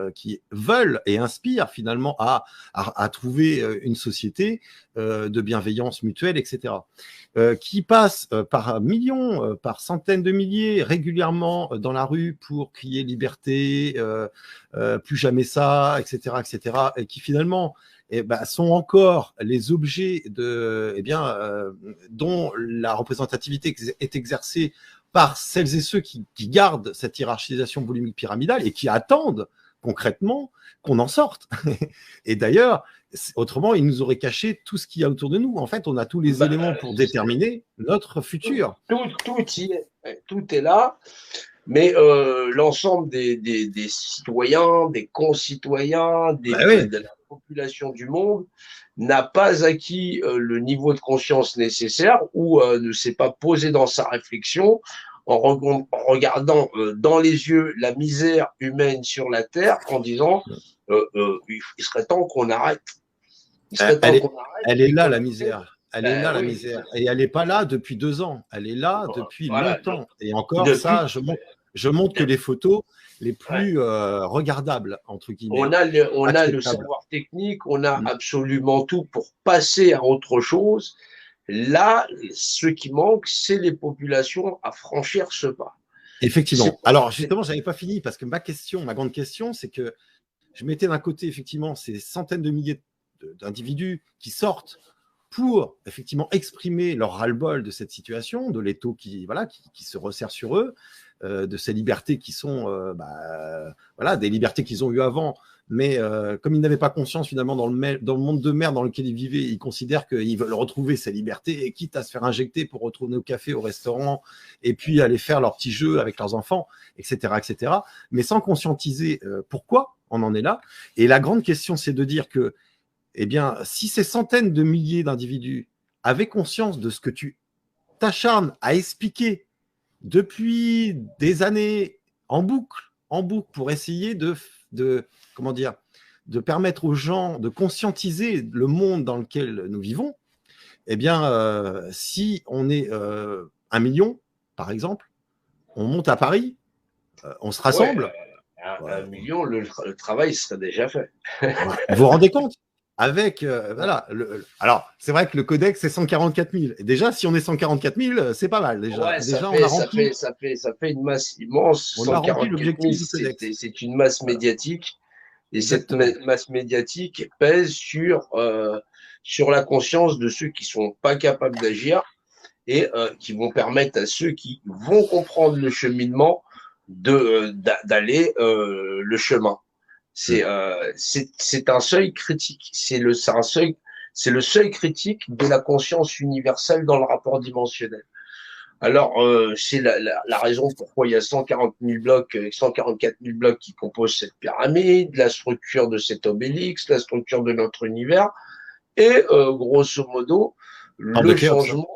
veulent et inspirent finalement à trouver une société de bienveillance mutuelle, etc. Qui passent par millions, par centaines de milliers régulièrement dans la rue pour crier liberté, plus jamais ça, etc., etc., et qui finalement sont encore les objets dont la représentativité est exercée par celles et ceux qui gardent cette hiérarchisation boulimique pyramidale et qui attendent concrètement qu'on en sorte. Et d'ailleurs, autrement, ils nous auraient caché tout ce qu'il y a autour de nous. En fait, on a tous les éléments pour déterminer notre futur. Tout est là. Mais l'ensemble des citoyens, des concitoyens, de la population du monde n'a pas acquis le niveau de conscience nécessaire ou ne s'est pas posé dans sa réflexion en regardant dans les yeux la misère humaine sur la Terre en disant il serait temps qu'on arrête. Elle est là, la misère. Elle est là, la misère. Et elle n'est pas là depuis 2 ans. Elle est là depuis longtemps. Et encore, ça, je montre que les photos les plus regardables, entre guillemets. On a le savoir technique, on a absolument tout pour passer à autre chose. Là, ce qui manque, c'est les populations à franchir ce pas. Effectivement. Alors, justement, je n'avais pas fini parce que ma grande question, c'est que je mettais d'un côté, effectivement, ces centaines de milliers d'individus qui sortent pour, effectivement, exprimer leur ras-le-bol de cette situation, de l'étau qui se resserre sur eux, de ces libertés qui sont des libertés qu'ils ont eues avant, mais comme ils n'avaient pas conscience finalement dans le monde de merde dans lequel ils vivaient, ils considèrent qu'ils veulent retrouver ces libertés et quitte à se faire injecter pour retourner au café, au restaurant et puis aller faire leurs petits jeux avec leurs enfants, etc., mais sans conscientiser pourquoi on en est là. Et la grande question, c'est de dire que si ces centaines de milliers d'individus avaient conscience de ce que tu t'acharnes à expliquer depuis des années en boucle, pour essayer de de permettre aux gens de conscientiser le monde dans lequel nous vivons, eh bien, si on est 1 million, par exemple, on monte à Paris, on se Ouais, rassemble. 1 million, le travail serait déjà fait. Vous vous rendez compte? Avec, voilà, alors, c'est vrai que le codex, c'est 144 000. Et déjà, si on est 144 000, c'est pas mal. Déjà, Ouais, déjà on a rempli, ça fait une masse immense. on a rempli 144 000, l'objectif du codex. c'est une masse Voilà, médiatique. Et cette exactement. masse médiatique pèse sur la conscience de ceux qui sont pas capables d'agir et qui vont permettre à ceux qui vont comprendre le cheminement d'aller le chemin. C'est un seuil critique. C'est le seuil critique de la conscience universelle dans le rapport dimensionnel. Alors, c'est la raison pourquoi il y a 140 000 blocs, 144 000 blocs qui composent cette pyramide, la structure de cet obélix, la structure de notre univers, et grosso modo, Forme de le Khéops, hein. changement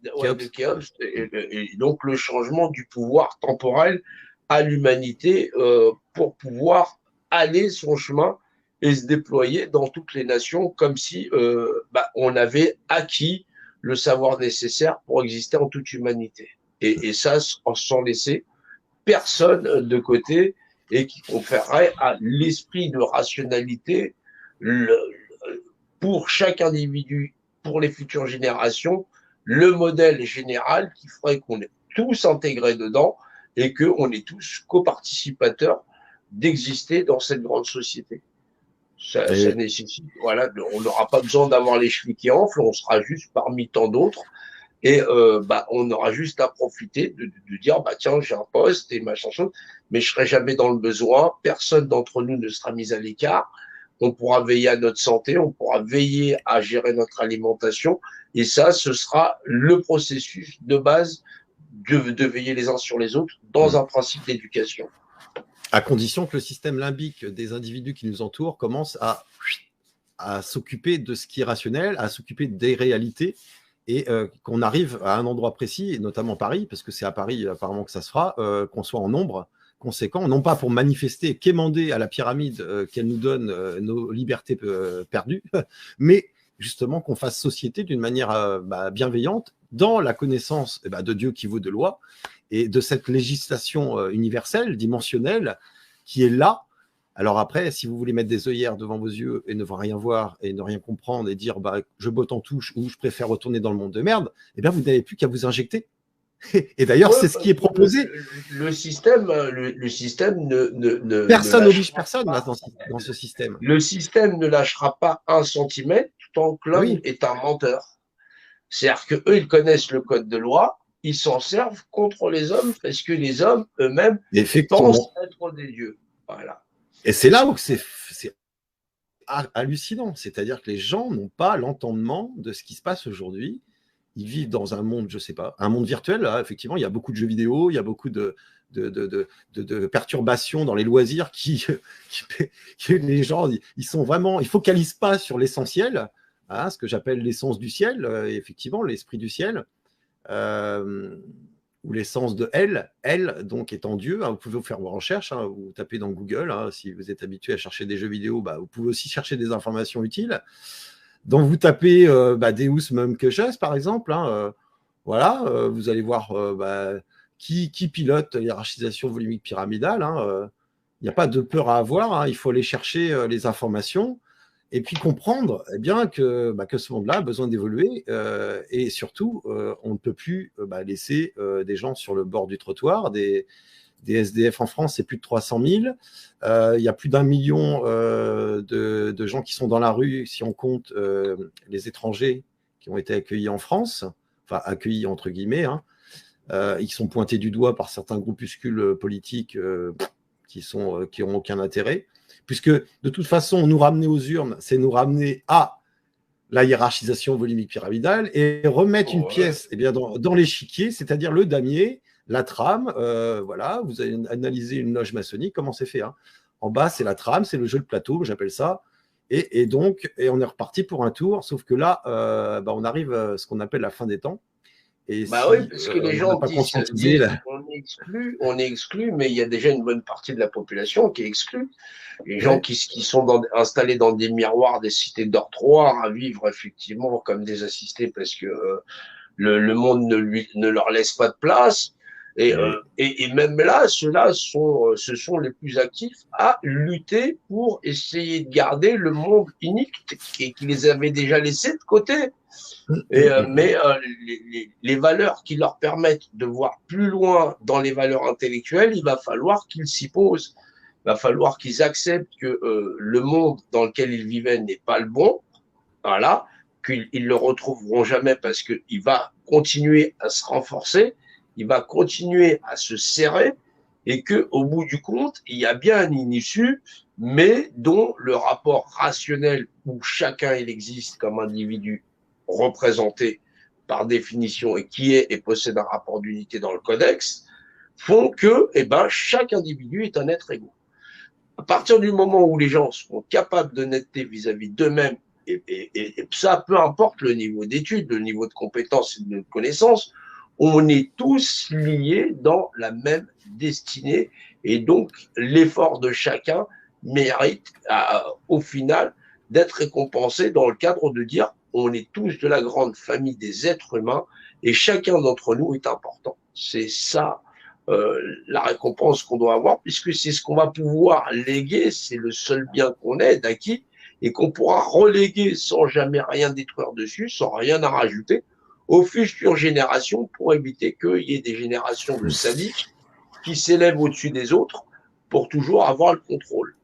de Khéops. Khéops, et donc le changement du pouvoir temporel à l'humanité pour pouvoir aller son chemin et se déployer dans toutes les nations comme si on avait acquis le savoir nécessaire pour exister en toute humanité. Et ça, sans laisser personne de côté et qui conférerait à l'esprit de rationalité pour chaque individu, pour les futures générations, le modèle général qui ferait qu'on est tous intégrés dedans et qu'on est tous coparticipateurs d'exister dans cette grande société. Ça Et, nécessite, voilà, on n'aura pas besoin d'avoir les chevilles qui enflent, on sera juste parmi tant d'autres. Et on aura juste à profiter de dire, tiens, j'ai un poste et machin chose, mais je serai jamais dans le besoin, personne d'entre nous ne sera mis à l'écart, on pourra veiller à notre santé, on pourra veiller à gérer notre alimentation, et ça, ce sera le processus de base de veiller les uns sur les autres dans un principe d'éducation. à condition que le système limbique des individus qui nous entourent commence à s'occuper de ce qui est rationnel, à s'occuper des réalités, et qu'on arrive à un endroit précis, et notamment Paris, parce que c'est à Paris apparemment que ça se fera, qu'on soit en nombre conséquent, non pas pour manifester, quémander à la pyramide qu'elle nous donne nos libertés perdues, mais justement qu'on fasse société d'une manière bienveillante, dans la connaissance de Dieu qui vaut de loi, et de cette législation universelle, dimensionnelle, qui est là. Alors après, si vous voulez mettre des œillères devant vos yeux et ne rien voir et ne rien comprendre et dire je botte en touche ou je préfère retourner dans le monde de merde, eh bien vous n'avez plus qu'à vous injecter. Et d'ailleurs, Ouais, c'est ce qui est proposé. le système, le système Personne ne n'oblige lâchera personne pas. dans ce système. Le système ne lâchera pas un centimètre tant que l'homme Oui, est un menteur. C'est-à-dire qu'eux, ils connaissent le code de loi, ils s'en servent contre les hommes parce que les hommes eux-mêmes pensent effectivement. être des dieux. Voilà. Et c'est là où c'est hallucinant. C'est-à-dire que les gens n'ont pas l'entendement de ce qui se passe aujourd'hui. Ils vivent dans un monde, je sais pas, un monde virtuel. Là, effectivement, il y a beaucoup de jeux vidéo, il y a beaucoup de perturbations dans les loisirs qui les gens, ils sont vraiment, ils focalisent pas sur l'essentiel, hein, ce que j'appelle l'essence du ciel, effectivement, l'esprit du ciel. Ou l'essence de elle donc étant Dieu, hein, vous pouvez faire vos recherches, hein, vous tapez dans Google, hein, si vous êtes habitué à chercher des jeux vidéo, vous pouvez aussi chercher des informations utiles. Donc vous tapez Deus Mum Cuchus, par exemple, hein, voilà, vous allez voir qui pilote l'hierarchisation volumique pyramidale, hein, il n'y a pas de peur à avoir, hein, il faut aller chercher les informations, et puis comprendre que ce monde-là a besoin d'évoluer, et surtout, on ne peut plus laisser des gens sur le bord du trottoir, des SDF en France, c'est plus de 300 000. Il y a plus d'1 million de gens qui sont dans la rue, si on compte les étrangers qui ont été accueillis en France, enfin accueillis entre guillemets, hein. Ils sont pointés du doigt par certains groupuscules politiques qui ont aucun intérêt, puisque de toute façon, nous ramener aux urnes, c'est nous ramener à la hiérarchisation volumique pyramidale et remettre une pièce dans l'échiquier, c'est-à-dire le damier, la trame. Voilà, vous avez analysé une loge maçonnique, comment c'est fait, hein. En bas, c'est la trame, c'est le jeu de plateau, j'appelle ça. Et donc, on est reparti pour un tour, sauf que là, on arrive à ce qu'on appelle la fin des temps. Et Bah oui, si parce que les on n'a gens pas conscientisé, disent là, on est exclu, mais il y a déjà une bonne partie de la population qui est exclue. Les gens ouais, qui sont installés dans des miroirs, des cités dortoirs, à vivre effectivement comme des assistés parce que le monde ne leur laisse pas de place. ouais. Et même là, ceux-là ce sont les plus actifs à lutter pour essayer de garder le monde unique qui les avait déjà laissés de côté. Mais les valeurs qui leur permettent de voir plus loin dans les valeurs intellectuelles, il va falloir qu'ils s'y posent. Il va falloir qu'ils acceptent que le monde dans lequel ils vivaient n'est pas le bon, voilà, qu'ils ne le retrouveront jamais parce qu'il va continuer à se renforcer, il va continuer à se serrer et qu'au bout du compte, il y a bien une issue, mais dont le rapport rationnel où chacun il existe comme individu représenté par définition et qui est et possède un rapport d'unité dans le codex, font que chaque individu est un être égaux. À partir du moment où les gens seront capables d'honnêteté vis-à-vis d'eux-mêmes, et ça, peu importe le niveau d'études, le niveau de compétences et de connaissances, on est tous liés dans la même destinée. Et donc, l'effort de chacun mérite, au final, d'être récompensé dans le cadre de dire on est tous de la grande famille des êtres humains et chacun d'entre nous est important. C'est ça la récompense qu'on doit avoir, puisque c'est ce qu'on va pouvoir léguer, c'est le seul bien qu'on ait d'acquis, et qu'on pourra reléguer sans jamais rien détruire dessus, sans rien à rajouter, aux futures générations pour éviter qu'il y ait des générations de sadiques qui s'élèvent au-dessus des autres pour toujours avoir le contrôle.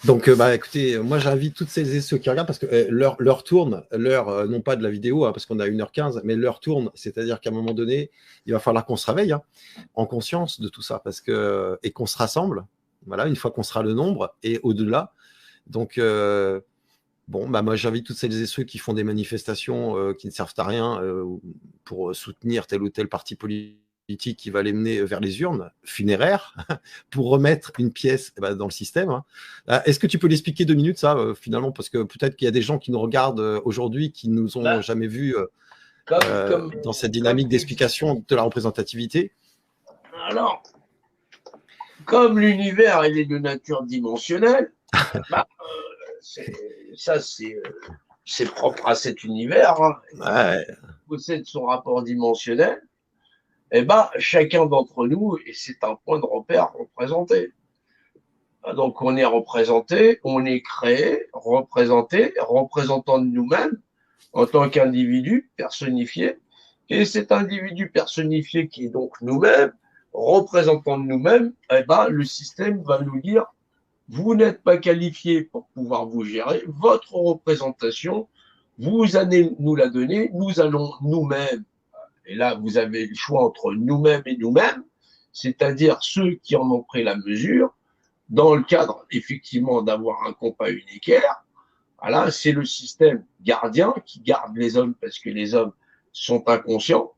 Donc, écoutez, moi j'invite toutes celles et ceux qui regardent parce que l'heure tourne, non pas de la vidéo, hein, parce qu'on a 1h15, mais l'heure tourne, c'est-à-dire qu'à un moment donné, il va falloir qu'on se réveille hein, en conscience de tout ça et qu'on se rassemble, voilà, une fois qu'on sera le nombre et au-delà. Donc, moi j'invite toutes celles et ceux qui font des manifestations qui ne servent à rien pour soutenir tel ou tel parti politique qui va les mener vers les urnes funéraires pour remettre une pièce dans le système. Hein. Est-ce que tu peux l'expliquer 2 minutes, ça, finalement, parce que peut-être qu'il y a des gens qui nous regardent aujourd'hui qui ne nous ont jamais vus dans cette dynamique d'explication de la représentativité. Alors, comme l'univers il est de nature dimensionnelle, c'est propre à cet univers. Hein. Ouais. Il possède son rapport dimensionnel. Chacun d'entre nous, et c'est un point de repère représenté. Donc, on est représenté, on est créé, représenté, représentant de nous-mêmes en tant qu'individu personnifié. Et cet individu personnifié qui est donc nous-mêmes, représentant de nous-mêmes, le système va nous dire vous n'êtes pas qualifié pour pouvoir vous gérer, votre représentation, vous allez nous la donner, nous allons nous-mêmes, et là vous avez le choix entre nous-mêmes et nous-mêmes, c'est-à-dire ceux qui en ont pris la mesure, dans le cadre effectivement d'avoir un compas unitaire. Voilà, c'est le système gardien qui garde les hommes parce que les hommes sont inconscients.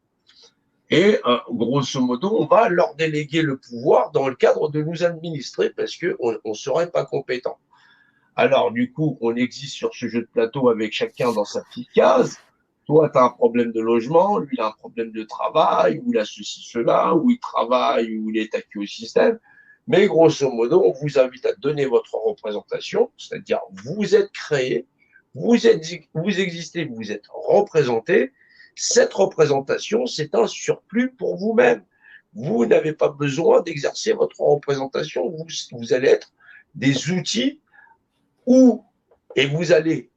Et grosso modo, on va leur déléguer le pouvoir dans le cadre de nous administrer parce qu'on ne serait pas compétent. Alors, du coup, on existe sur ce jeu de plateau avec chacun dans sa petite case. Toi, tu as un problème de logement, lui, il a un problème de travail, ou il a ceci, cela, ou il travaille, ou il est acquis au système. Mais grosso modo, on vous invite à donner votre représentation, c'est-à-dire vous êtes créé, vous existez, vous êtes représenté. Cette représentation, c'est un surplus pour vous-même. Vous n'avez pas besoin d'exercer votre représentation. Vous allez être des outils et vous allez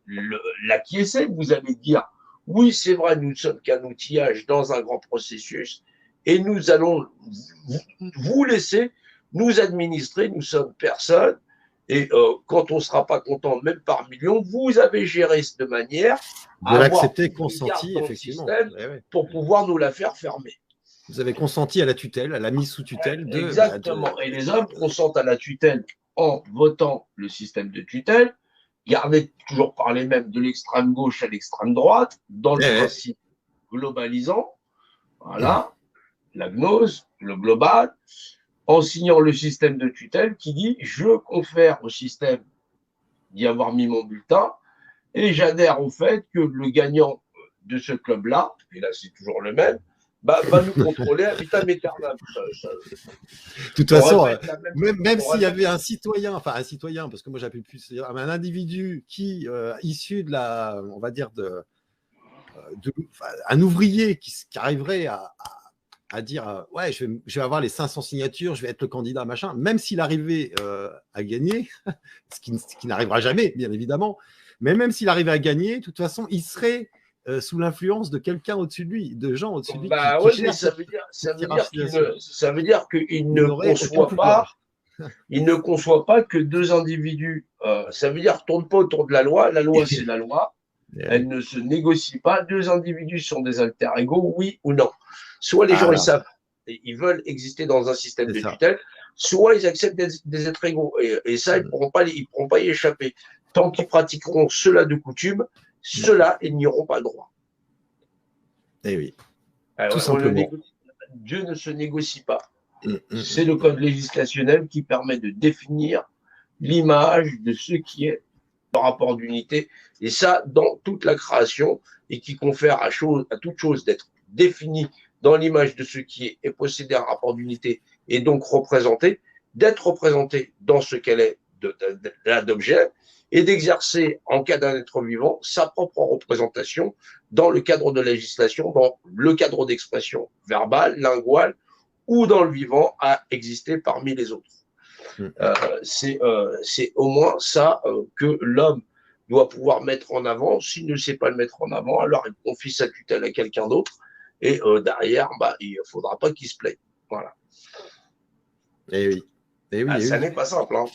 l'acquiescer, vous allez dire oui, c'est vrai, nous ne sommes qu'un outillage dans un grand processus et nous allons vous laisser nous administrer, nous sommes personne. Et quand on ne sera pas content, même par millions, vous avez géré de manière à l'accepter, consenti, effectivement, pour pouvoir nous la faire fermer. Vous avez consenti à la tutelle, à la mise sous tutelle. Exactement. Et les hommes consentent à la tutelle en votant le système de tutelle, gardé toujours par les mêmes de l'extrême gauche à l'extrême droite, dans le principe globalisant. Voilà, la gnose, le global, en signant le système de tutelle qui dit je confère au système d'y avoir mis mon bulletin et j'adhère au fait que le gagnant de ce club-là, et là c'est toujours le même, va nous contrôler à vitam aeternam. De toute façon, même s'il y avait un citoyen, parce que moi j'appelle plus un individu qui, issu de la, on va dire, un ouvrier qui arriverait à dire ouais, je vais avoir les 500 signatures, je vais être le candidat, machin, même s'il arrivait à gagner, ce qui n'arrivera jamais, bien évidemment, mais même s'il arrivait à gagner, de toute façon, il serait sous l'influence de quelqu'un au-dessus de lui, de gens au-dessus de lui. Mais ça veut dire qu'il ne conçoit pas. Il ne conçoit pas que deux individus. Ça veut dire tourne pas autour de la loi. La loi, c'est la loi. Elle ne se négocie pas. Deux individus sont des alter égaux, oui ou non. Soit les gens ils savent, ils veulent exister dans un système de tutelle, soit ils acceptent des êtres égaux. Et ça, ils pourront pas y échapper. Tant qu'ils pratiqueront cela de coutume, ceux-là, ils n'y auront pas le droit. Eh oui. Tout simplement. Dieu ne se négocie pas. C'est le code législationnel qui permet de définir l'image de ce qui est le rapport d'unité, et ça dans toute la création, et qui confère à toute chose d'être définie dans l'image de ce qui est possédé un rapport d'unité, et donc représenté, d'être représenté dans ce qu'elle est d'objet, et d'exercer, en cas d'un être vivant, sa propre représentation dans le cadre de la législation, dans le cadre d'expression verbale, linguale, ou dans le vivant à exister parmi les autres. C'est au moins ça que l'homme doit pouvoir mettre en avant. S'il ne sait pas le mettre en avant, alors il confie sa tutelle à quelqu'un d'autre, et derrière, il ne faudra pas qu'il se plaie. Voilà. Et oui. Ça n'est pas simple, hein.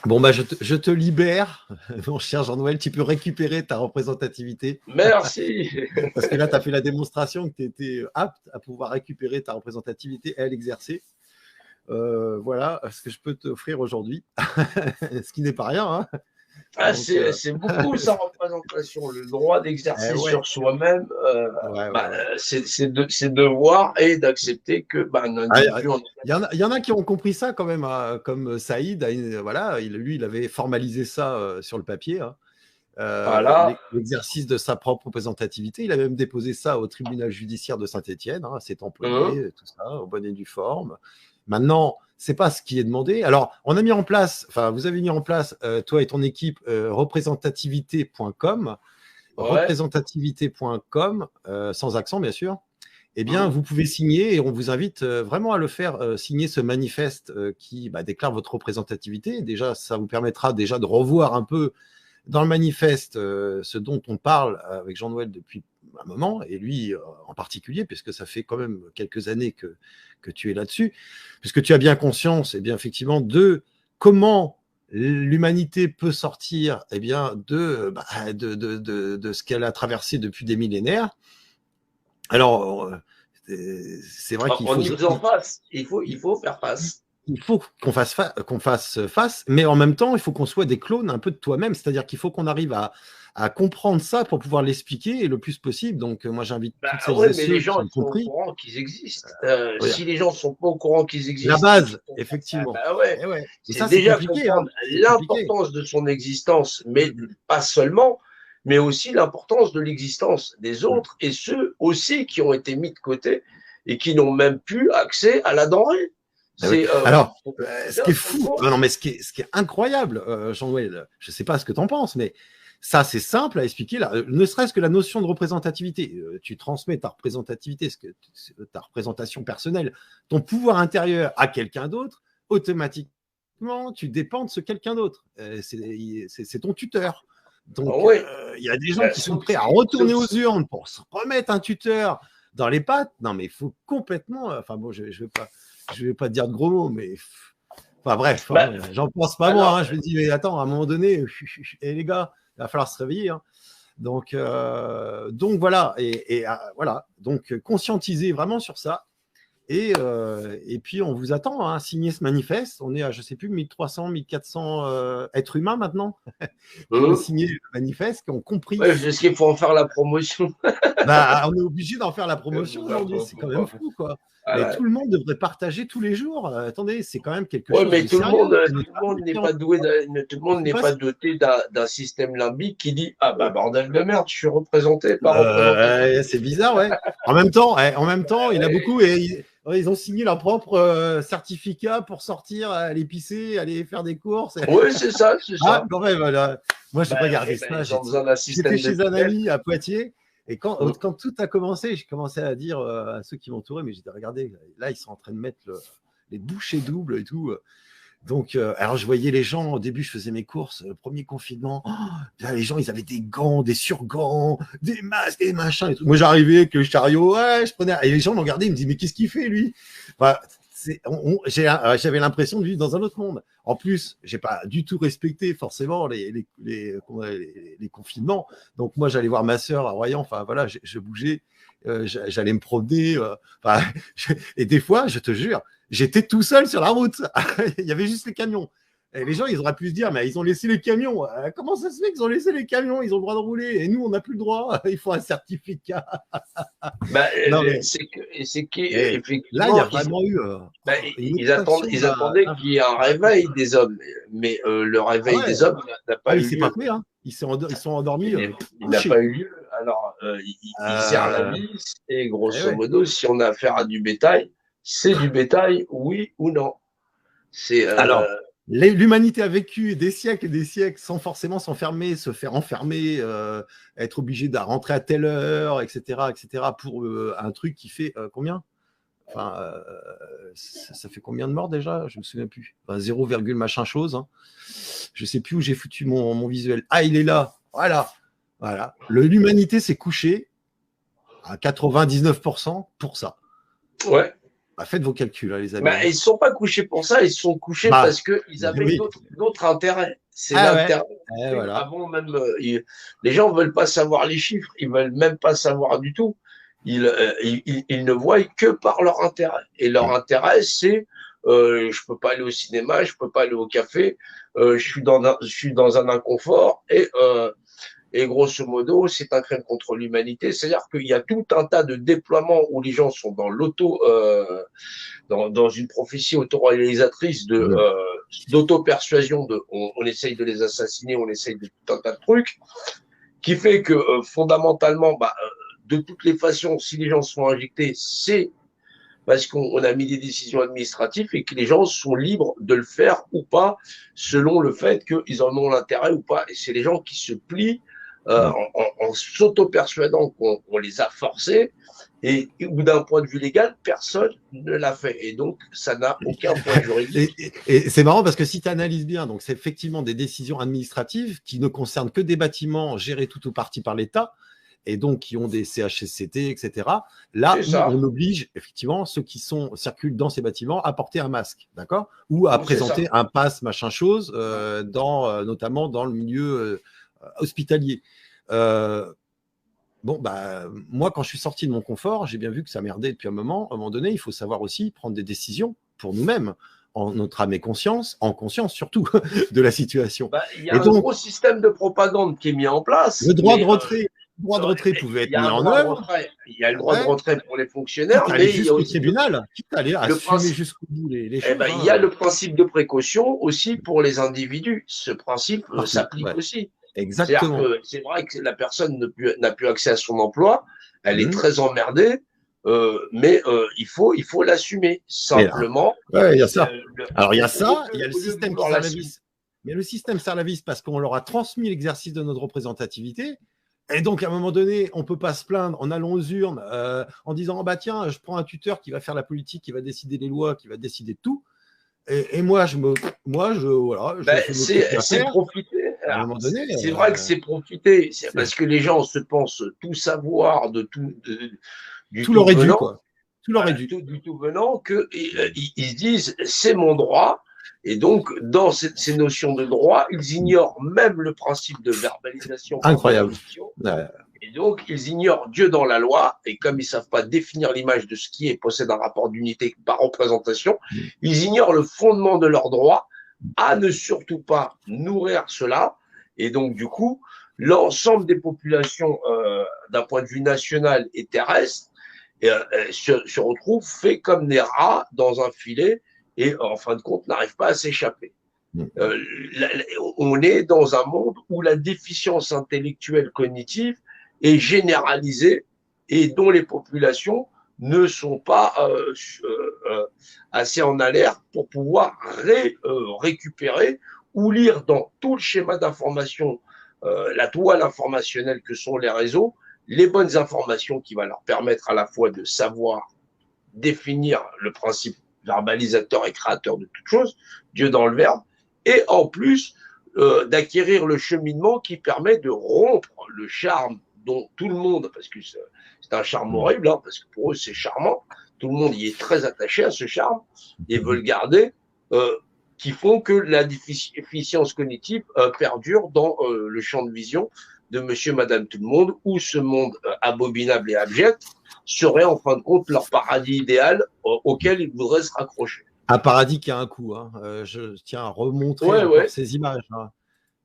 Bon, je te libère, mon cher Jean-Noël, tu peux récupérer ta représentativité. Merci. Parce que là, tu as fait la démonstration que tu étais apte à pouvoir récupérer ta représentativité et à l'exercer. Voilà ce que je peux t'offrir aujourd'hui, ce qui n'est pas rien. Hein. C'est beaucoup sa représentation, le droit d'exercer sur soi-même, ses devoirs, et d'accepter que il y en a qui ont compris ça quand même, hein, comme Saïd, il avait formalisé ça sur le papier, hein, l'exercice de sa propre représentativité. Il a même déposé ça au tribunal judiciaire de Saint-Étienne, hein, c'est employé, tout ça, au bon et due forme. Maintenant, c'est pas ce qui est demandé. Alors, vous avez mis en place, toi et ton équipe, représentativité.com, représentativité.com, sans accent, bien sûr. Eh bien, vous pouvez signer, et on vous invite vraiment à le faire, signer ce manifeste qui déclare votre représentativité. Déjà, ça vous permettra déjà de revoir un peu dans le manifeste ce dont on parle avec Jean-Noël depuis un moment, et lui en particulier, puisque ça fait quand même quelques années que tu es là-dessus, puisque tu as bien conscience, effectivement, de comment l'humanité peut sortir de ce qu'elle a traversé depuis des millénaires. Alors, c'est vrai qu'il faut... En y faisant face, il faut faire face. Il faut qu'on fasse face, mais en même temps, il faut qu'on soit des clones un peu de toi-même, c'est-à-dire qu'il faut qu'on arrive à comprendre ça pour pouvoir l'expliquer le plus possible. Donc, moi, j'invite toutes celles et ceux mais les gens qui ont compris. Sont au courant qu'ils existent. Si les gens ne sont pas au courant qu'ils existent... La base, effectivement. Et ça, c'est déjà comprendre l'importance de son existence, mais pas seulement, mais aussi l'importance de l'existence des autres, et ceux aussi qui ont été mis de côté et qui n'ont même plus accès à la denrée. Alors, ce qui est fou, ce qui est incroyable, Jean-Noël, je ne sais pas ce que tu en penses, mais ça, c'est simple à expliquer. Là, ne serait-ce que la notion de représentativité. Tu transmets ta représentativité, ta représentation personnelle, ton pouvoir intérieur à quelqu'un d'autre, automatiquement, tu dépends de ce quelqu'un d'autre. C'est ton tuteur. Donc, il y a des gens qui sont prêts à retourner aux urnes pour se remettre un tuteur dans les pattes. Non, mais il faut complètement... Enfin bon, je ne vais pas dire de gros mots, mais... Enfin bref, j'en pense pas moi. Hein, je me dis, mais attends, à un moment donné, les gars, il va falloir se réveiller. Hein. Donc voilà, voilà. Donc conscientiser vraiment sur ça. Et puis on vous attend à signer ce manifeste. On est à, je ne sais plus, 1300, 1400 êtres humains maintenant qui ont signé le manifeste, qui ont compris. Est-ce qu'il faut en faire la promotion? On est obligé d'en faire la promotion aujourd'hui. C'est quand même fou, quoi. Mais tout le monde devrait partager tous les jours. Attendez, c'est quand même quelque Ouais, chose mais de tout le sérieux. monde n'est pas doué, tout le monde n'est pas doté d'un système limbique qui dit ah bah bordel de merde, je suis représenté par représentation. C'est bizarre, ouais. En même temps, il y en a beaucoup et ils ont signé leur propre certificat pour sortir, aller pisser, aller faire des courses. Oui, c'est ça, c'est ça. Ah, quand même, voilà. Moi, j'ai regardé ça. Ils ont besoin d'un système J'étais chez un ami à Poitiers. Et quand tout a commencé, j'ai commencé à dire à ceux qui m'entouraient, mais j'ai dit, regardez, là, ils sont en train de mettre les bouchées doubles et tout. Donc, alors je voyais les gens, au début, je faisais mes courses, le premier confinement, les gens, ils avaient des gants, des surgants, des masques, des machins et tout. Moi, j'arrivais avec le chariot, ouais, je prenais, et les gens me regardaient, ils me disaient, mais qu'est-ce qu'il fait, lui? Enfin, j'avais l'impression de vivre dans un autre monde. En plus, j'ai pas du tout respecté forcément les confinements. Donc moi, j'allais voir ma sœur à Royan. Enfin voilà, je bougeais, j'allais me promener. Et des fois, je te jure, j'étais tout seul sur la route. Il y avait juste les camions. Et les gens, ils auraient pu se dire, mais ils ont laissé les camions. Comment ça se fait qu'ils ont laissé les camions? Ils ont le droit de rouler. Et nous, on n'a plus le droit. Il faut un certificat. C'est que là, il y a vraiment eu. ils attendaient qu'il y ait un réveil des hommes. Mais le réveil des hommes n'a pas eu lieu. Pas fait, hein. Ils sont endormis. Il n'a pas eu lieu. Alors, ils serrent la vis. Et grosso modo, si on a affaire à du bétail, c'est du bétail, oui ou non. Alors, l'humanité a vécu des siècles et des siècles sans forcément s'enfermer, se faire enfermer, être obligé de rentrer à telle heure, etc., pour un truc qui fait combien? Enfin, ça fait combien de morts déjà? Je me souviens plus. Enfin, 0, machin chose. Hein. Je sais plus où j'ai foutu mon visuel. Ah, il est là. Voilà. L'humanité s'est couchée à 99% pour ça. Ouais. Bah, faites vos calculs, hein, les amis. Ils ne sont pas couchés pour ça, ils se sont couchés parce qu'ils avaient d'autres intérêts. C'est l'intérêt. Voilà. Avant même, les gens ne veulent pas savoir les chiffres, ils ne veulent même pas savoir du tout. Ils ne voient que par leur intérêt. Et leur intérêt, c'est je ne peux pas aller au cinéma, je ne peux pas aller au café, je suis dans un inconfort et grosso modo, c'est un crime contre l'humanité. C'est-à-dire qu'il y a tout un tas de déploiements où les gens sont dans dans une prophétie autoréalisatrice d'auto-persuasion, on essaye de les assassiner, on essaye de tout un tas de trucs, qui fait que fondamentalement, de toutes les façons, si les gens sont injectés, c'est parce qu'on a mis des décisions administratives et que les gens sont libres de le faire ou pas, selon le fait qu'ils en ont l'intérêt ou pas. Et c'est les gens qui se plient en s'auto-persuadant qu'on les a forcés, et d'un point de vue légal, personne ne l'a fait. Et donc, ça n'a aucun point juridique. Et c'est marrant parce que si tu analyses bien, donc c'est effectivement des décisions administratives qui ne concernent que des bâtiments gérés tout ou partie par l'État, et donc qui ont des CHSCT, etc. Là, on oblige effectivement ceux qui circulent dans ces bâtiments à porter un masque, d'accord, ou à présenter un pass, machin chose, notamment dans le milieu hospitalier. Moi, quand je suis sorti de mon confort, j'ai bien vu que ça merdait depuis un moment. À un moment donné, il faut savoir aussi prendre des décisions pour nous-mêmes, en notre âme et conscience, en conscience surtout de la situation. Il y a un gros système de propagande qui est mis en place. Le droit de retrait. Le droit de retrait pouvait être mis en œuvre. Il y a le droit de retrait pour les fonctionnaires, mais il y a aussi le tribunal, quitte à aller assumer jusqu'au bout les choses. Il y a le principe de précaution aussi pour les individus. Ce principe s'applique aussi. Exactement. C'est vrai que la personne n'a plus accès à son emploi, elle est très emmerdée, mais il faut l'assumer simplement. Il y a ça. Alors il y a ça, il y a le système qui sert la vis. Mais le système sert la vis parce qu'on leur a transmis l'exercice de notre représentativité. Et donc, à un moment donné, on ne peut pas se plaindre en allant aux urnes, en disant tiens, je prends un tuteur qui va faire la politique, qui va décider des lois, qui va décider de tout. Et moi, c'est profiter. C'est vrai que c'est profiter. Parce que les gens se pensent tout savoir de tout. Tout leur est dû, quoi. Tout leur est dû. Du tout venant, ils se disent c'est mon droit. Et donc, dans ces notions de droit, ils ignorent même le principe de verbalisation. Incroyable. Et donc, ils ignorent Dieu dans la loi. Et comme ils ne savent pas définir l'image de ce qui est, possède un rapport d'unité par représentation, ils ignorent le fondement de leur droit à ne surtout pas nourrir cela. Et donc, du coup, l'ensemble des populations, d'un point de vue national et terrestre, se retrouve fait comme des rats dans un filet et en fin de compte n'arrive pas à s'échapper. On est dans un monde où la déficience intellectuelle cognitive est généralisée et dont les populations ne sont pas assez en alerte pour pouvoir récupérer ou lire dans tout le schéma d'information, la toile informationnelle que sont les réseaux, les bonnes informations qui vont leur permettre à la fois de savoir définir le principe verbalisateur et créateur de toute chose, Dieu dans le verbe, et en plus d'acquérir le cheminement qui permet de rompre le charme dont tout le monde, parce que c'est un charme horrible, hein, parce que pour eux c'est charmant, tout le monde y est très attaché à ce charme et veut le garder, qui font que la déficience cognitive perdure dans le champ de vision de monsieur, madame, tout le monde, où ce monde abominable et abject serait en fin de compte leur paradis idéal auquel ils voudraient se raccrocher. Un paradis qui a un coup. Hein. Je tiens à remontrer ces images. Hein.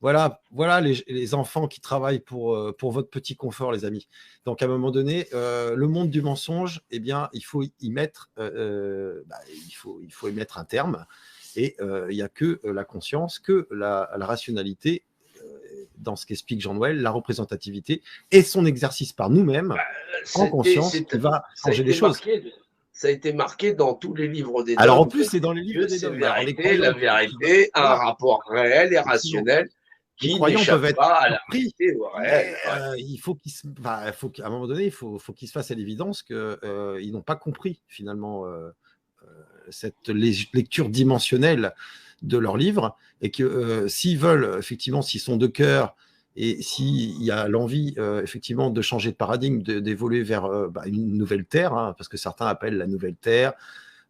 Voilà les enfants qui travaillent pour votre petit confort, les amis. Donc, à un moment donné, le monde du mensonge, eh bien, il faut y mettre, il faut y mettre un terme. Et il n'y a que la conscience, que la rationalité, dans ce qu'explique Jean-Noël, la représentativité et son exercice par nous-mêmes, en conscience, qui va changer les choses. Ça a été marqué dans tous les livres des dogmes. Alors en plus, c'est dans les livres des dogmes. La vérité a un rapport réel et rationnel qui n'échappe pas à la vérité réelle. Il faut qu'à un moment donné, il faut qu'ils se fassent à l'évidence qu'ils n'ont pas compris finalement cette lecture dimensionnelle de leur livre, et que s'ils veulent, effectivement, s'ils sont de cœur, et s'il y a l'envie, effectivement, de changer de paradigme, d'évoluer vers une nouvelle terre, hein, parce que certains appellent la nouvelle terre,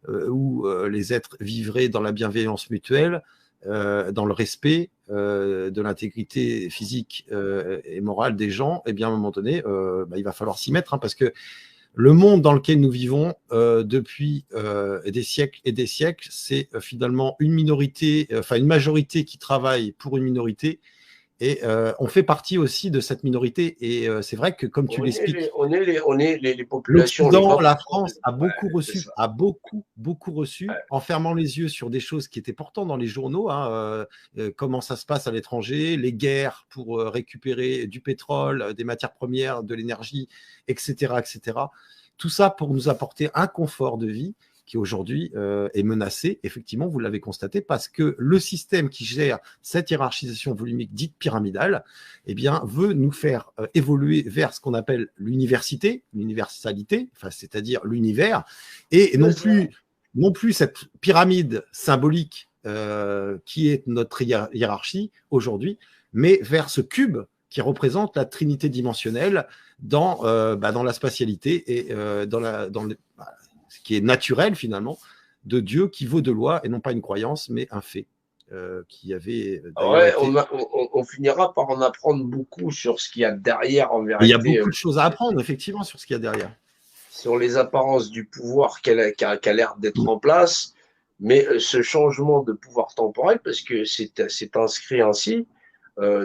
où les êtres vivraient dans la bienveillance mutuelle, dans le respect de l'intégrité physique et morale des gens, et bien à un moment donné, il va falloir s'y mettre, hein, parce que le monde dans lequel nous vivons depuis des siècles et des siècles, c'est finalement une majorité qui travaille pour une minorité, et on fait partie aussi de cette minorité. Et c'est vrai que, comme tu l'expliques, on est les populations. La France a beaucoup reçu, en fermant les yeux sur des choses qui étaient pourtant dans les journaux, hein, comment ça se passe à l'étranger, les guerres pour récupérer du pétrole, des matières premières, de l'énergie, etc., etc. Tout ça pour nous apporter un confort de vie qui aujourd'hui est menacé, effectivement, vous l'avez constaté, parce que le système qui gère cette hiérarchisation volumique dite pyramidale, eh bien, veut nous faire évoluer vers ce qu'on appelle l'université, l'universalité, c'est-à-dire l'univers, et non plus cette pyramide symbolique qui est notre hiérarchie aujourd'hui, mais vers ce cube qui représente la trinité dimensionnelle dans la spatialité et ce qui est naturel finalement de Dieu, qui vaut de loi et non pas une croyance, mais un fait qui avait. On finira par en apprendre beaucoup sur ce qu'il y a derrière en vérité. Il y a beaucoup de choses à apprendre effectivement sur ce qu'il y a derrière. Sur les apparences du pouvoir qui a l'air d'être en place, mais ce changement de pouvoir temporel, parce que c'est inscrit ainsi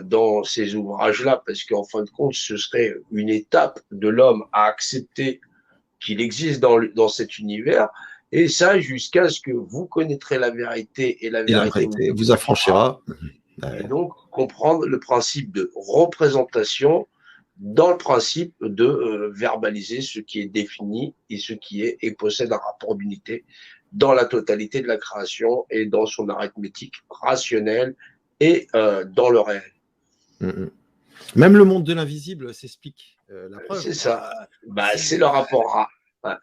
dans ces ouvrages-là, parce qu'en fin de compte, ce serait une étape de l'homme à accepter qu'il existe dans cet univers, et ça jusqu'à ce que vous connaîtrez la vérité, et la vérité vous affranchira. Et donc comprendre le principe de représentation dans le principe de verbaliser ce qui est défini et ce qui est et possède un rapport d'unité dans la totalité de la création et dans son arithmétique rationnelle et dans le réel. Même le monde de l'invisible s'explique. La preuve. C'est ça. C'est le rapport A. Ouais.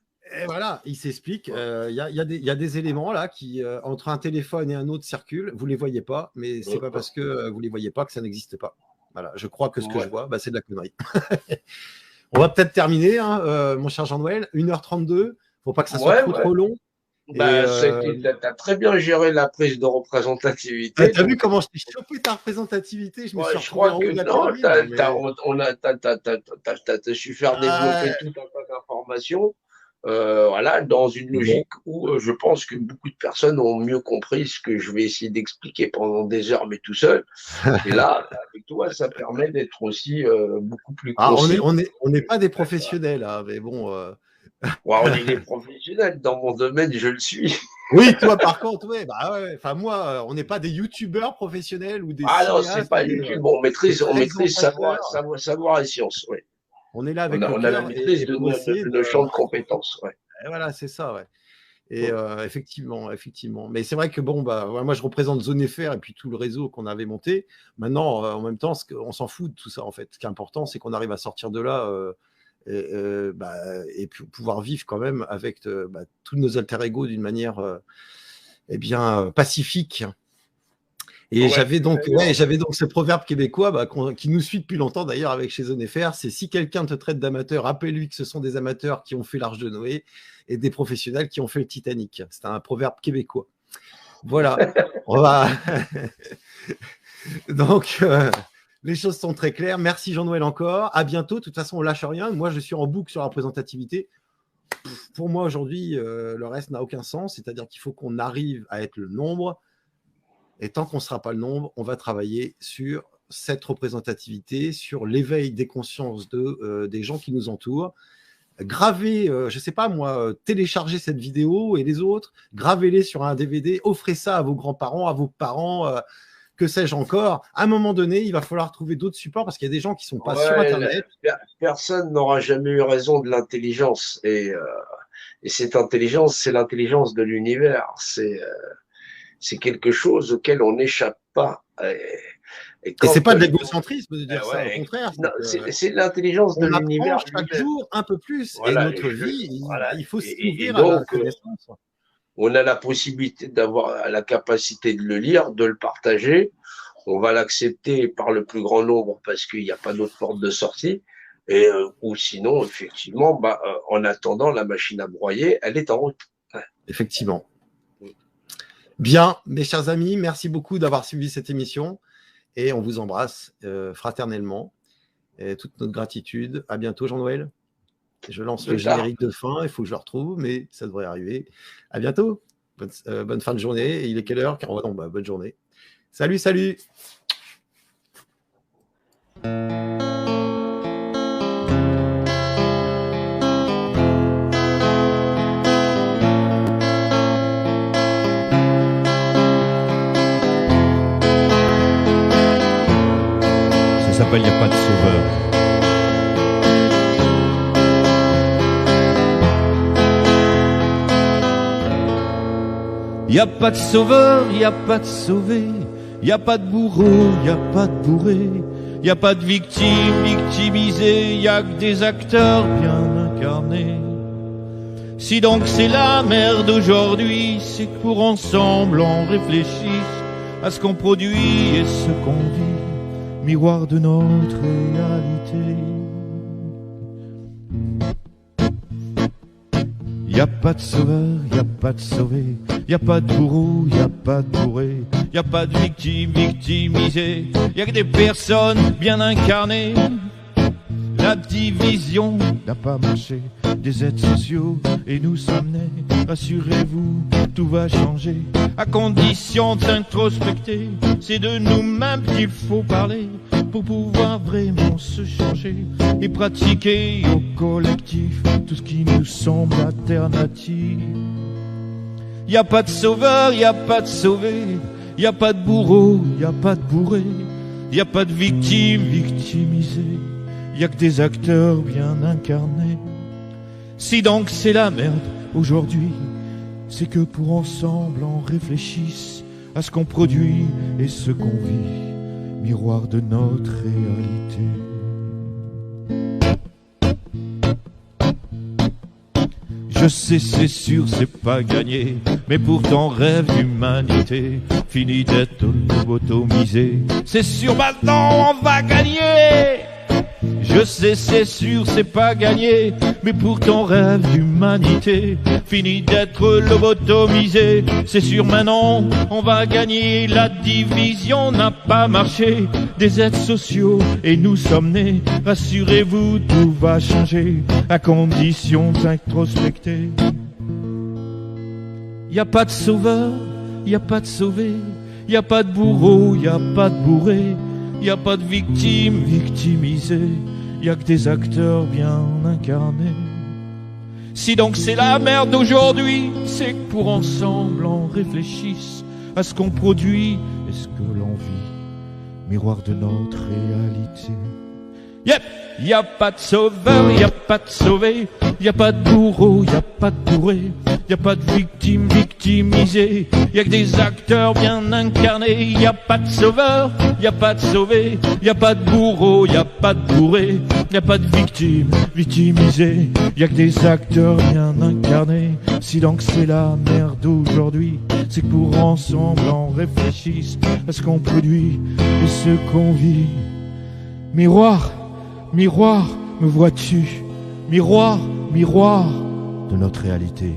Et voilà, il s'explique. Il y a des éléments là qui, entre un téléphone et un autre, circulent. Vous ne les voyez pas, mais ce n'est pas parce que vous ne les voyez pas que ça n'existe pas. Voilà, je crois que ce que je vois, c'est de la connerie. On va peut-être terminer, hein, mon cher Jean-Noël. 1h32. Il ne faut pas que ça soit trop long. Tu as très bien géré la prise de représentativité. Tu as vu comment je t'ai chopé ta représentativité? Je crois que tu as su faire développer tout un tas d'informations. Dans une logique où je pense que beaucoup de personnes ont mieux compris ce que je vais essayer d'expliquer pendant des heures, mais tout seul. Et là, avec toi, ça permet d'être aussi beaucoup plus concis. On n'est pas des professionnels, hein, mais bon. Ouais, on est des professionnels. Dans mon domaine, je le suis. Oui, toi, par contre, ouais, bah ouais. Enfin, moi, on n'est pas des youtubeurs professionnels ou des Ah non, c'est cinéastes, pas YouTube. On des maîtrise présentateurs. savoir et science. Oui. On est là avec le On a la cœur maîtrise et pour essayer de nos champs de compétences. Ouais. et voilà, c'est ça, ouais. Et effectivement, effectivement. Mais c'est vrai que bon, bah, moi, je représente Zone FR et puis tout le réseau qu'on avait monté. Maintenant, en même temps, on s'en fout de tout ça, en fait. Ce qui est important, c'est qu'on arrive à sortir de là bah, et puis pouvoir vivre quand même avec bah, tous nos alter-ego d'une manière eh bien, pacifique. Et Ouais, j'avais donc ce proverbe québécois bah, qui nous suit depuis longtemps d'ailleurs avec chez Zone FR, c'est si quelqu'un te traite d'amateur, rappelle-lui que ce sont des amateurs qui ont fait l'Arche de Noé et des professionnels qui ont fait le Titanic. C'est un proverbe québécois. Voilà. On va... Donc, les choses sont très claires. Merci Jean-Noël encore. À bientôt. De toute façon, on lâche rien. Moi, je suis en boucle sur la représentativité. Pour moi, aujourd'hui, le reste n'a aucun sens. C'est-à-dire qu'il faut qu'on arrive à être le nombre. Et tant qu'on ne sera pas le nombre, on va travailler sur cette représentativité, sur l'éveil des consciences des gens qui nous entourent. Gravez, je ne sais pas moi, téléchargez cette vidéo et les autres, gravez-les sur un DVD, offrez ça à vos grands-parents, à vos parents, que sais-je encore. À un moment donné, il va falloir trouver d'autres supports parce qu'il y a des gens qui ne sont pas sur Internet. Personne n'aura jamais eu raison de l'intelligence. Et cette intelligence, c'est l'intelligence de l'univers. C'est quelque chose auquel on n'échappe pas. Et c'est pas de l'égocentrisme de dire ça, au contraire. C'est l'intelligence de l'univers. Chaque jour un peu plus. Voilà, et notre vie, il faut s'ouvrir à la connaissance. On a la possibilité d'avoir la capacité de le lire, de le partager. On va l'accepter par le plus grand nombre parce qu'il n'y a pas d'autre porte de sortie. Ou sinon, effectivement, en attendant, la machine à broyer, elle est en route. Ouais. Effectivement. Bien, mes chers amis, merci beaucoup d'avoir suivi cette émission et on vous embrasse fraternellement. Et toute notre gratitude. À bientôt, Jean-Noël. Je lance le générique de fin, il faut que je le retrouve, mais ça devrait arriver. À bientôt. Bonne fin de journée. Et il est quelle heure? Bonne journée. Salut, salut. Ça s'appelle « Y a pas de sauveur ». Y a pas de sauveur, y a pas de sauvé, y a pas de bourreau, y a pas de bourré, y a pas de victime victimisée, y a que des acteurs bien incarnés. Si donc c'est la merde aujourd'hui, c'est que pour ensemble on réfléchisse à ce qu'on produit et ce qu'on vit, miroir de notre réalité. Y a pas de sauveur, y a pas de sauvé, y a pas de bourreau, y a pas de bourré, y a pas de victime victimisée, y a que des personnes bien incarnées. La division n'a pas marché, des aides sociaux et nous sommes nés. Rassurez-vous, tout va changer, à condition de s'introspecter. C'est de nous-mêmes qu'il faut parler pour pouvoir vraiment se changer et pratiquer au collectif tout ce qui nous semble alternatif. Y a pas de sauveur, y a pas de sauvé, y a pas de bourreau, y a pas de bourré, y a pas de victime victimisée, y a que des acteurs bien incarnés. Si donc c'est la merde aujourd'hui, c'est que pour ensemble on réfléchisse à ce qu'on produit et ce qu'on vit, miroir de notre réalité. Je sais, c'est sûr, c'est pas gagné, mais pourtant rêve d'humanité, fini d'être lobotomisé. C'est sûr, maintenant on va gagner. Je sais, c'est sûr, c'est pas gagné, mais pourtant rêve d'humanité, fini d'être lobotomisé. C'est sûr, maintenant on va gagner. La division n'a pas marché, des aides sociaux et nous sommes nés. Rassurez-vous, tout va changer, à condition d'introspecter. Y a pas de sauveur, y a pas de sauvé, y a pas de bourreau, y a pas de bourré, y a pas de victime victimisée, y a que des acteurs bien incarnés. Si donc c'est la merde d'aujourd'hui, c'est que pour ensemble on réfléchisse à ce qu'on produit. Est-ce que l'envie, miroir de notre réalité? Yep, y a pas de sauveur, y a pas de sauvé, y a pas de bourreau, y a pas de bourré, y a pas de victime victimisée, y a que des acteurs bien incarnés. Y a pas de sauveur, y a pas de sauvé, y a pas de bourreau, y a pas de bourré, y a pas de victime victimisée, y a que des acteurs bien incarnés. Si donc c'est la merde aujourd'hui, c'est que pour ensemble on réfléchisse à ce qu'on produit et ce qu'on vit. Miroir, miroir, me vois-tu? Miroir, miroir de notre réalité.